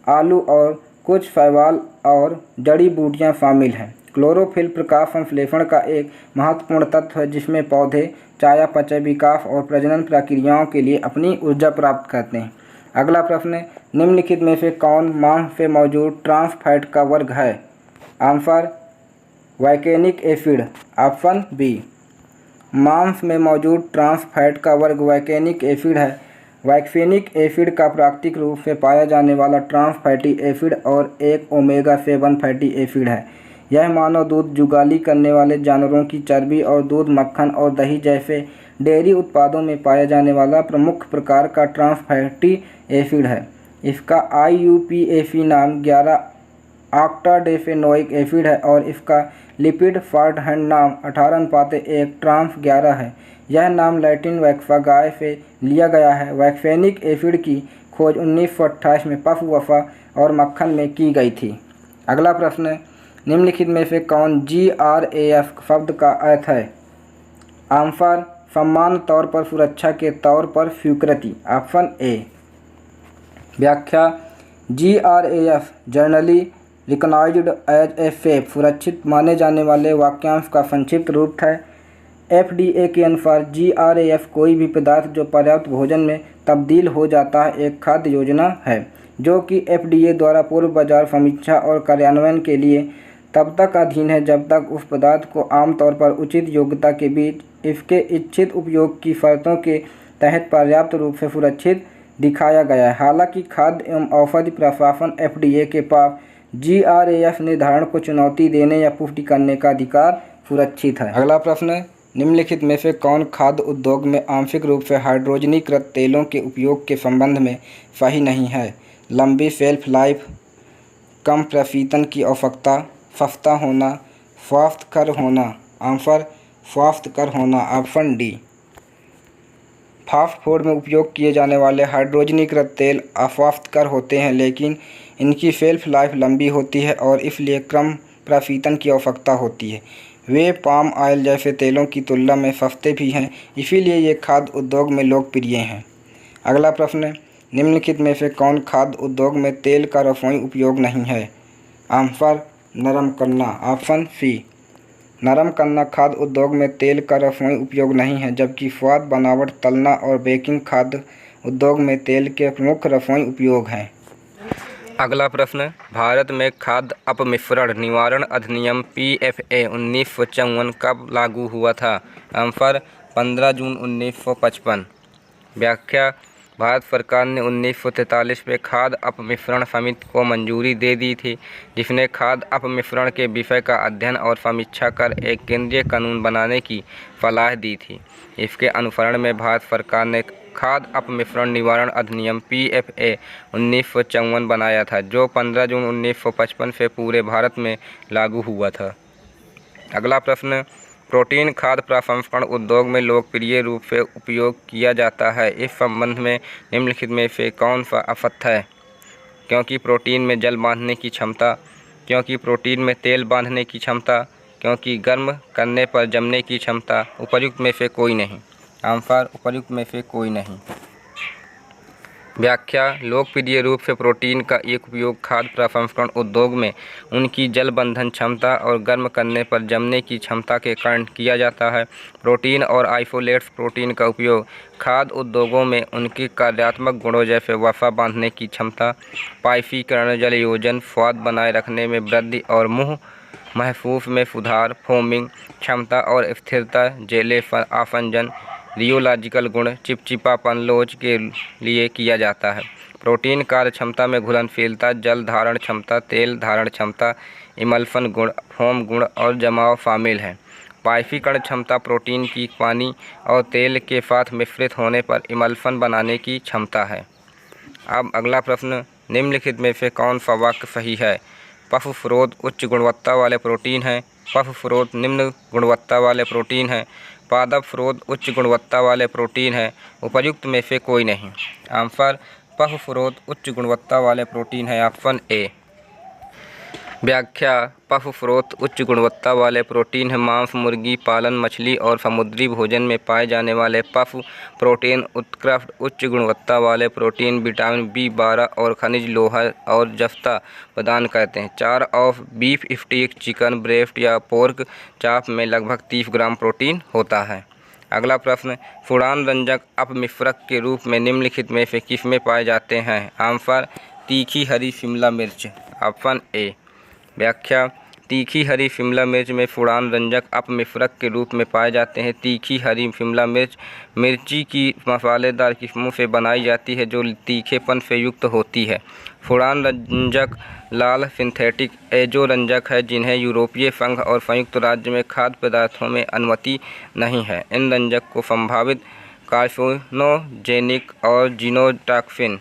आलू और कुछ शैवाल और जड़ी बूटियां शामिल हैं। क्लोरोफिल प्रकाश संश्लेषण का एक महत्वपूर्ण तत्व है, जिसमें पौधे चयापचय, विकास और प्रजनन प्रक्रियाओं के लिए अपनी ऊर्जा प्राप्त करते हैं। अगला प्रश्न, निम्नलिखित में से कौन मांस से मौजूद ट्रांस फैट का वर्ग है? Answer vaccenic acid, option B. मांस में मौजूद ट्रांस फैट का वर्ग वैकेनिक एसिड है। वैक्सेनिक एसिड का प्राकृतिक रूप से पाया जाने वाला ट्रांस फैटी एसिड और एक ओमेगा 7 फैटी एसिड है। यह मानव दूध, जुगाली करने वाले जानवरों की चर्बी और दूध, मक्खन और दही जैसे डेयरी उत्पादों में पाया जाने वाला प्रमुख प्रकार का ट्रांस फैटी एसिड है। इसका IUPAC नाम 11 ऑक्टाडेफेनोइक एसिड है और इसका लिपिड शॉर्टहैंड नाम 18:1 ट्रांस 11 है। यह नाम लैटिन वैक्सागाए से लिया गया है। वैक्सेनिक एसिड की खोज 1928 में पशु वसा और मक्खन में की गई थी। अगला प्रश्न, निम्नलिखित में से कौन GRAS शब्द का अर्थ है? आंसर सामान्य तौर पर सुरक्षा के तौर पर स्वीकृति, ऑप्शन ए। व्याख्या, GRAS generally recognised as a safe, सुरक्षित माने जाने वाले वाक्यांश का संक्षिप्त रूप है। FDA के अनुसार GRAS कोई भी पदार्थ जो पर्याप्त भोजन में तब्दील हो जाता है एक खाद्य योजना है, जो कि FDA द्वारा पूर्व बाजार समीक्षा और कार्यान्वयन के लिए तब तक अधीन है जब तक उस पदार्थ को आमतौर पर उचित योग्यता के बीच इसके इच्छित उपयोग की शर्तों के तहत पर्याप्त रूप से सुरक्षित दिखाया गया है। हालांकि खाद्य एवं औषधि प्रशासन FDA के पास GRAS निर्धारण को चुनौती देने या पुष्टि करने का अधिकार सुरक्षित है। अगला प्रश्न, निम्नलिखित में से कौन खाद्य उद्योग में आंशिक रूप से हाइड्रोजनीकृत तेलों के उपयोग के संबंध में सही नहीं है? लंबी शेल्फ लाइफ, कम प्रशीतन की आवश्यकता, सस्ता होना, स्वास्थ्यकर होना। आंसर स्वास्थ्यकर होना, ऑप्शन डी। फास्ट फूड में उपयोग किए जाने वाले हाइड्रोजनीकृत तेल अस्वास्थ्यकर होते हैं, लेकिन इनकी शेल्फ लाइफ लंबी होती है और इसलिए कम प्रशीतन की आवश्यकता होती है। वे पाम ऑयल जैसे तेलों की तुलना में सस्ते भी हैं, इसीलिए ये खाद्य उद्योग में लोकप्रिय हैं। अगला प्रश्न, निम्नलिखित में से कौन खाद्य उद्योग में तेल का रसोई उपयोग नहीं है? आंसर नरम करना, ऑप्शन सी। नरम करना खाद्य उद्योग में तेल का रसोई उपयोग नहीं है, जबकि स्वाद, बनावट, तलना और बेकिंग खाद्य उद्योग में तेल के प्रमुख रसोई उपयोग हैं। अगला प्रश्न, भारत में खाद्य अपमिश्रण निवारण अधिनियम PFA 1954 कब लागू हुआ था? आंसर 15 जून 1955। व्याख्या, भारत सरकार ने 1943 में खाद्य अपमिश्रण समिति को मंजूरी दे दी थी, जिसने खाद्य अपमिश्रण के विषय का अध्ययन और समीक्षा कर एक केंद्रीय कानून बनाने की सलाह दी थी। इसके अनुसरण में भारत सरकार ने खाद्य अपमिश्रण निवारण अधिनियम PFA 1954 बनाया था, जो 15 जून 1955 से पूरे भारत में लागू हुआ था। अगला प्रश्न, प्रोटीन खाद्य प्रसंस्करण उद्योग में लोकप्रिय रूप से उपयोग किया जाता है। इस संबंध में निम्नलिखित में से कौन सा असत्य है? क्योंकि प्रोटीन में जल बांधने की क्षमता, क्योंकि प्रोटीन में तेल बांधने की क्षमता, क्योंकि गर्म करने पर जमने की क्षमता, उपर्युक्त में से कोई नहीं। आंसर उपर्युक्त में से कोई नहीं। व्याख्या लोकप्रिय रूप से प्रोटीन का एक उपयोग खाद्य प्रसंस्करण उद्योग में उनकी जल बंधन क्षमता और गर्म करने पर जमने की क्षमता के कारण किया जाता है। प्रोटीन और आइसोलेट्स प्रोटीन का उपयोग खाद्य उद्योगों में उनके कार्यात्मक गुणों जैसे वसा बांधने की क्षमता, पाइफीकरण, जलयोजन, स्वाद बनाए रखने में वृद्धि और मुँह महसूस में सुधार, फोमिंग क्षमता और स्थिरता, जेले आसंजन, रियोलॉजिकल गुण, चिपचिपापन, लोच के लिए किया जाता है। प्रोटीन कार्य क्षमता में घुलनशीलता, जल धारण क्षमता, तेल धारण क्षमता, इमल्सन गुण, फोम गुण और जमाव शामिल हैं। पाइफीकरण क्षमता प्रोटीन की पानी और तेल के साथ मिश्रित होने पर इमल्सन बनाने की क्षमता है। अब अगला प्रश्न, निम्नलिखित में से कौन सा वाक्य सही है? पशु स्रोत उच्च गुणवत्ता वाले प्रोटीन हैं। पशु स्रोत निम्न गुणवत्ता वाले प्रोटीन हैं। पादप स्रोत उच्च गुणवत्ता वाले प्रोटीन हैं। उपर्युक्त में से कोई नहीं। आंसर पशु स्रोत उच्च गुणवत्ता वाले प्रोटीन है, ऑप्शन ए। व्याख्या पशु स्रोत उच्च गुणवत्ता वाले प्रोटीन है मांस, मुर्गी पालन, मछली और समुद्री भोजन में पाए जाने वाले पशु प्रोटीन उत्कृष्ट उच्च गुणवत्ता वाले प्रोटीन विटामिन B12 और खनिज लोहा और जस्ता प्रदान करते हैं। 4 of beef steak, chicken breast या पोर्क चाप में लगभग 30 ग्राम प्रोटीन होता है। अगला प्रश्न, फूड़ान रंजक अपमिश्रक के रूप में निम्नलिखित में से किस में पाए जाते हैं? आंसर तीखी हरी शिमला मिर्च, ऑप्शन ए। व्याख्या तीखी हरी शिमला मिर्च में फूड़ान रंजक अपमिश्रक के रूप में पाए जाते हैं। तीखी हरी शिमला मिर्च मिर्ची की मसालेदार किस्मों से बनाई जाती है जो तीखेपन से युक्त होती है। फूड़ान रंजक लाल सिंथेटिक एजो रंजक है जिन्हें यूरोपीय संघ और संयुक्त राज्य में खाद्य पदार्थों में अनुमति नहीं है। इन रंजक को संभावित कार्सिनोजेनिक और जीनोटॉक्सिन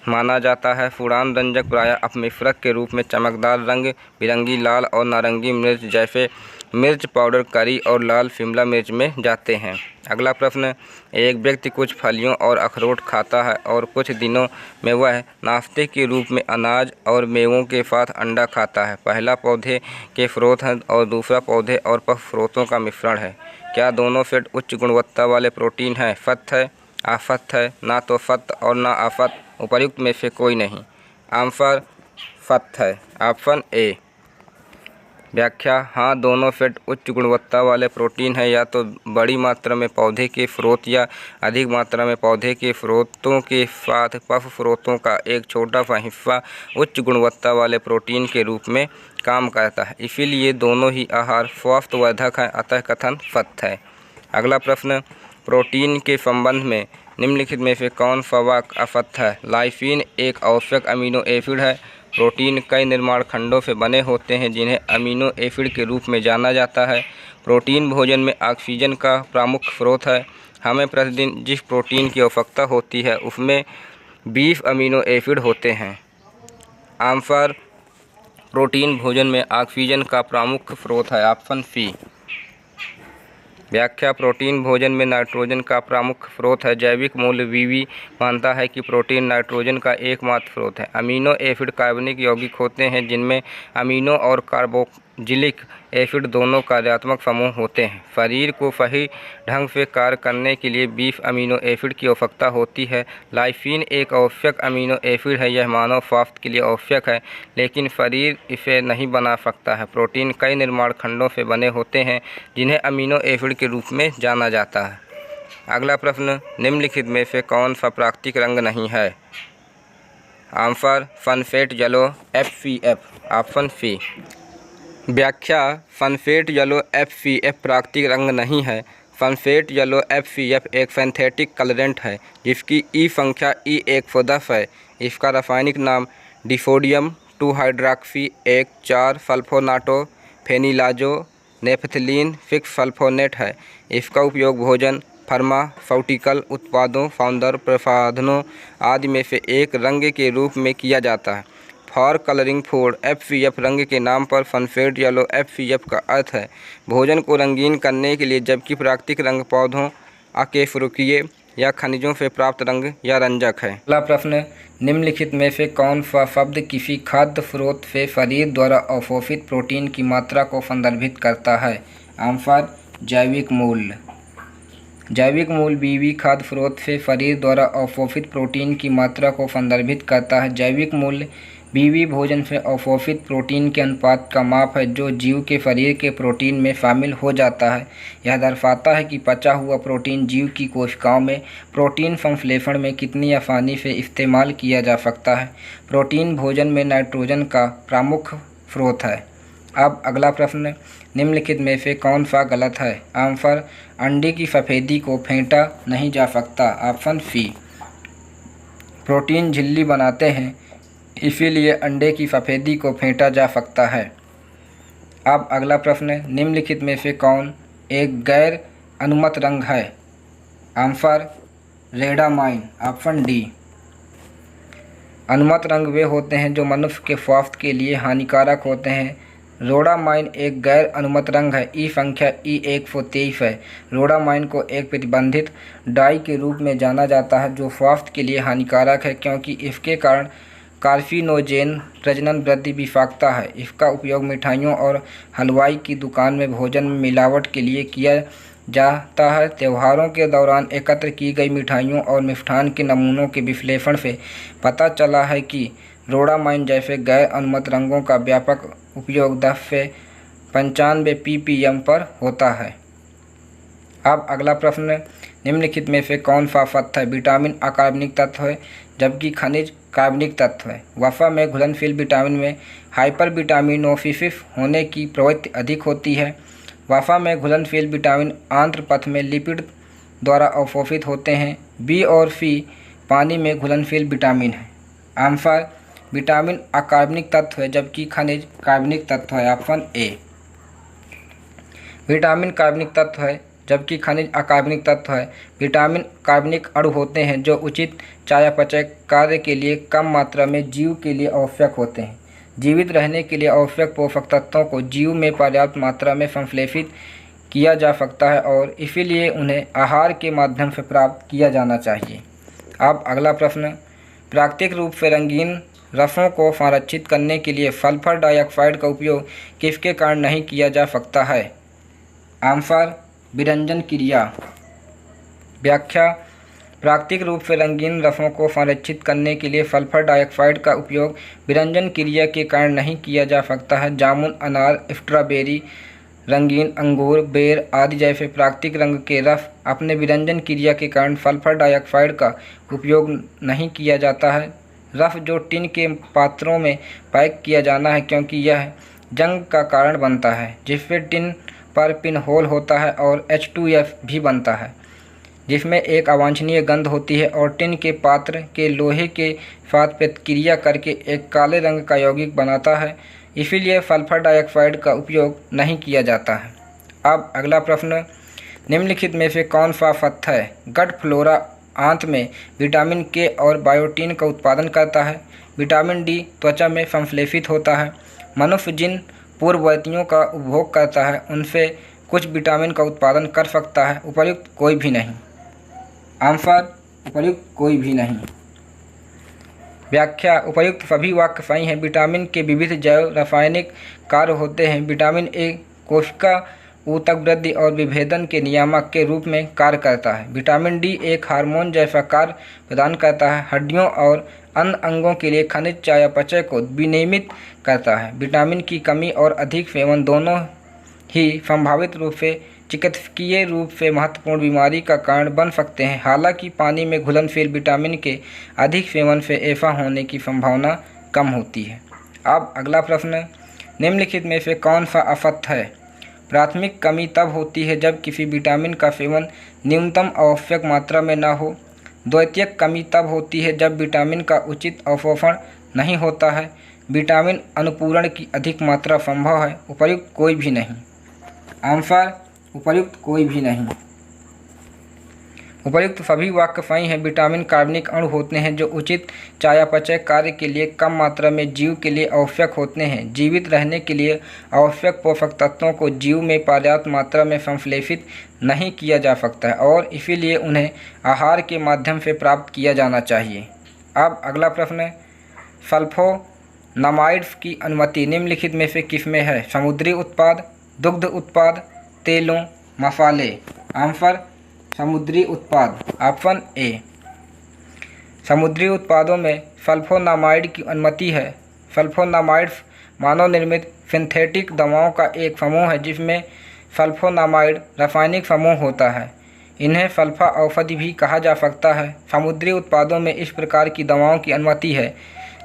माना जाता है। फूड़ान रंजक प्रायः अपमिश्रक के रूप में चमकदार रंग बिरंगी लाल और नारंगी मिर्च जैसे मिर्च पाउडर, करी और लाल शिमला मिर्च में जाते हैं। अगला प्रश्न, एक व्यक्ति कुछ फलियों और अखरोट खाता है और कुछ दिनों में वह नाश्ते के रूप में अनाज और मेवों के साथ अंडा खाता है। पहला पौधे के स्रोत है और दूसरा पौधे और पशु स्रोतों का मिश्रण है। क्या दोनों सेट उच्च गुणवत्ता वाले प्रोटीन हैं? सत्य है, असत्य है, ना तो सत्य और ना असत्य। उपर्युक्त में से कोई नहीं। आंसर सत्य है, ऑप्शन ए। व्याख्या हाँ, दोनों सेट उच्च गुणवत्ता वाले प्रोटीन है। या तो बड़ी मात्रा में पौधे के स्रोत या अधिक मात्रा में पौधे के स्रोतों के साथ पशु स्रोतों का एक छोटा सा हिस्सा उच्च गुणवत्ता वाले प्रोटीन के रूप में काम करता है। इसीलिए दोनों ही आहार स्वास्थ्यवर्धक हैं, अतः कथन सत्य है। अगला प्रश्न, प्रोटीन के संबंध में निम्नलिखित में से कौन सा वाक्य असत्य है? लाइसिन एक आवश्यक अमीनो एसिड है। प्रोटीन कई निर्माण खंडों से बने होते हैं जिन्हें अमीनो एसिड के रूप में जाना जाता है। प्रोटीन भोजन में ऑक्सीजन का प्रमुख स्रोत है। हमें प्रतिदिन जिस प्रोटीन की आवश्यकता होती है उसमें 20 अमीनो एसिड होते हैं। आंसर प्रोटीन भोजन में ऑक्सीजन का प्रमुख स्रोत है, ऑप्शन सी। व्याख्या प्रोटीन भोजन में नाइट्रोजन का प्रमुख स्रोत है। जैविक मूल्य वीवी मानता है कि प्रोटीन नाइट्रोजन का एकमात्र स्रोत है। अमीनो एसिड कार्बनिक यौगिक होते हैं जिनमें अमीनो और कार्बोक्जिलिक एसिड दोनों कार्यात्मक समूह होते हैं। शरीर को सही ढंग से कार्य करने के लिए 20 अमीनो एसिड की आवश्यकता होती है। लाइसिन एक आवश्यक अमीनो एसिड है। यह मानव स्वास्थ्य के लिए आवश्यक है लेकिन शरीर इसे नहीं बना सकता है। प्रोटीन कई निर्माण खंडों से बने होते हैं जिन्हें अमीनो एसिड के रूप में जाना जाता है। अगला प्रश्न, निम्नलिखित में से कौन सा प्राकृतिक रंग नहीं है? Answer sunset yellow FCF, option C. व्याख्या सनसेट येलो FCF प्राकृतिक रंग नहीं है। सनसेट येलो FCF एक सिंथेटिक कलरेंट है जिसकी ई संख्या E110 है। इसका रासायनिक नाम disodium 2 hydroxy 1,4 sulfonato phenylazo naphthalene 6 sulfonate है। इसका उपयोग भोजन, फार्मास्यूटिकल उत्पादों, सौंदर्य प्रसाधनों आदि में से एक रंग के रूप में किया जाता है। फॉर कलरिंग फूड FCF रंग के नाम पर सनसेट येलो FCF का अर्थ है भोजन को रंगीन करने के लिए, जबकि प्राकृतिक रंग पौधों, अकेफरुकीय या खनिजों से प्राप्त रंग या रंजक है। अगला प्रश्न, निम्नलिखित में से कौन सा शब्द किसी खाद्य स्रोत से शरीर द्वारा अवशोषित प्रोटीन की मात्रा को संदर्भित करता है? आंसर जैविक मूल्य। जैविक मूल बीवी खाद्य स्रोत से शरीर द्वारा अवशोषित प्रोटीन की मात्रा को संदर्भित करता है। जैविक मूल्य बीवी भोजन से अवशोषित प्रोटीन के अनुपात का माप है जो जीव के शरीर के प्रोटीन में शामिल हो जाता है। यह दर्शाता है कि पचा हुआ प्रोटीन जीव की कोशिकाओं में प्रोटीन संश्लेषण में कितनी आसानी से इस्तेमाल किया जा सकता है। प्रोटीन भोजन में नाइट्रोजन का प्रमुख स्रोत है। अब अगला प्रश्न, निम्नलिखित में से कौन सा गलत है? आंसर, अंडे की सफेदी को फेंटा नहीं जा सकता। ऑप्शन सी, प्रोटीन झिल्ली बनाते हैं इसीलिए अंडे की सफेदी को फेंटा जा सकता है। अब अगला प्रश्न, निम्नलिखित में से कौन एक गैर अनुमत रंग है? Answer, rhodamine. Option D. अनुमत रंग वे होते हैं जो मनुष्य के स्वास्थ्य के लिए हानिकारक होते हैं। रोडामाइन एक गैर अनुमत रंग है। ई संख्या E123 है। रोडामाइन को एक प्रतिबंधित डाई के रूप में जाना जाता है जो स्वास्थ्य के लिए हानिकारक है क्योंकि इसके कारण कार्सिनोजेन प्रजनन वृद्धि विषाक्तता है। इसका उपयोग मिठाइयों और हलवाई की दुकान में भोजन में मिलावट के लिए किया जाता है। त्योहारों के दौरान एकत्र की गई मिठाइयों और मिष्ठान के नमूनों के विश्लेषण से पता चला है कि रोडामाइन जैसे गैर अनुमत रंगों का व्यापक उपयोग 10 से 95 ppm पर होता है। अब अगला प्रश्न, निम्नलिखित में से कौन सा सत्य है? विटामिन अकार्बनिक तत्व है जबकि खनिज कार्बनिक तत्व है। वसा में घुलनशील विटामिन में हाइपरविटामिनोसिस होने की प्रवृत्ति अधिक होती है। वसा में घुलनशील विटामिन आंत्र पथ में लिपिड द्वारा अवशोषित होते हैं। बी और सी पानी में घुलनशील विटामिन है। आंसर, विटामिन अकार्बनिक तत्व है जबकि खनिज कार्बनिक तत्व है। Option A. विटामिन कार्बनिक तत्व है जबकि खनिज अकार्बनिक तत्व है। विटामिन कार्बनिक अणु होते हैं जो उचित चयापचय कार्य के लिए कम मात्रा में जीव के लिए आवश्यक होते हैं। जीवित रहने के लिए आवश्यक पोषक तत्वों को जीव में पर्याप्त मात्रा में संश्लेषित किया जा सकता है और इसीलिए उन्हें आहार के माध्यम से प्राप्त किया जाना चाहिए। अब अगला प्रश्न, प्राकृतिक रूप से रंगीन रसों को संरक्षित करने के लिए सल्फर डाइऑक्साइड का उपयोग किसके कारण नहीं किया जा सकता है? आंसर, विरंजन क्रिया। व्याख्या, प्राकृतिक रूप से रंगीन रसों को संरक्षित करने के लिए सल्फर डाइऑक्साइड का उपयोग विरंजन क्रिया के कारण नहीं किया जा सकता है। जामुन, अनार, स्ट्रॉबेरी, रंगीन अंगूर, बेर आदि जैसे प्राकृतिक रंग के रस अपने विरंजन क्रिया के कारण सल्फर डाइऑक्साइड का उपयोग नहीं किया जाता है। रस जो टिन के पात्रों में पैक किया जाना है क्योंकि यह जंग का कारण बनता है जिससे टिन पर पिन होल होता है और H2S भी बनता है जिसमें एक अवांछनीय गंध होती है और टिन के पात्र के लोहे के साथ प्रतिक्रिया करके एक काले रंग का यौगिक बनाता है। इसीलिए सल्फर डाइऑक्साइड का उपयोग नहीं किया जाता है। अब अगला प्रश्न, निम्नलिखित में से कौन सा सत्य है? गट फ्लोरा आंत में विटामिन के और बायोटीन का उत्पादन करता है। विटामिन डी त्वचा में संश्लेषित होता है। मनुष्य जिन पूर्ववर्तियों का उपभोग करता है उनसे कुछ विटामिन का उत्पादन कर सकता है। उपर्युक्त कोई भी नहीं। आंसर, उपर्युक्त कोई भी नहीं। व्याख्या, उपर्युक्त सभी वाक्य सही हैं। विटामिन के विविध जैव रासायनिक कार्य होते हैं। विटामिन ए कोशिका ऊतक वृद्धि और विभेदन के नियामक के रूप में कार्य करता है। विटामिन डी एक हार्मोन जैसा कार्य प्रदान करता है। हड्डियों और अन्य अंगों के लिए खनिज चयापचय को विनियमित करता है। विटामिन की कमी और अधिक सेवन दोनों ही संभावित रूप से चिकित्सकीय रूप से महत्वपूर्ण बीमारी का कारण बन सकते हैं। हालांकि पानी में घुलनशील विटामिन के अधिक सेवन से ऐसा होने की संभावना कम होती है। अब अगला प्रश्न, निम्नलिखित में से कौन सा असत्य है? प्राथमिक कमी तब होती है जब किसी विटामिन का सेवन न्यूनतम आवश्यक मात्रा में न हो। द्वितीयक कमी तब होती है जब विटामिन का उचित अवशोषण नहीं होता है। विटामिन अनुपूरण की अधिक मात्रा संभव है। उपर्युक्त कोई भी नहीं। आंसर, उपर्युक्त कोई भी नहीं। उपर्युक्त सभी वाक्य सही हैं। विटामिन कार्बनिक अणु होते हैं जो उचित चयापचय कार्य के लिए कम मात्रा में जीव के लिए आवश्यक होते हैं। जीवित रहने के लिए आवश्यक पोषक तत्वों को जीव में पर्याप्त मात्रा में संश्लेषित नहीं किया जा सकता है और इसीलिए उन्हें आहार के माध्यम से प्राप्त किया जाना चाहिए। अब अगला प्रश्न, सल्फोनामाइड्स की अनुमति निम्नलिखित में से किसमें है? समुद्री उत्पाद, दुग्ध उत्पाद, तेलों, मसाले। आंसर, समुद्री उत्पाद। Option A. समुद्री उत्पादों में सल्फोनामाइड की अनुमति है। सल्फोनामाइड्स मानव निर्मित सिंथेटिक दवाओं का एक समूह है जिसमें सल्फोनामाइड रासायनिक समूह होता है। इन्हें सल्फा औषधि भी कहा जा सकता है। समुद्री उत्पादों में इस प्रकार की दवाओं की अनुमति है।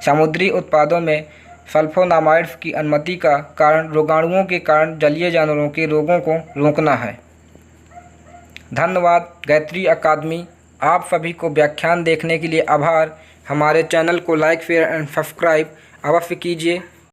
समुद्री उत्पादों में सल्फोनामाइड्स की अनुमति का कारण रोगाणुओं के कारण जलीय जानवरों के रोगों को रोकना है। धन्यवाद गायत्री अकादमी। आप सभी को व्याख्यान देखने के लिए आभार। हमारे चैनल को लाइक, शेयर एंड सब्सक्राइब अवश्य कीजिए।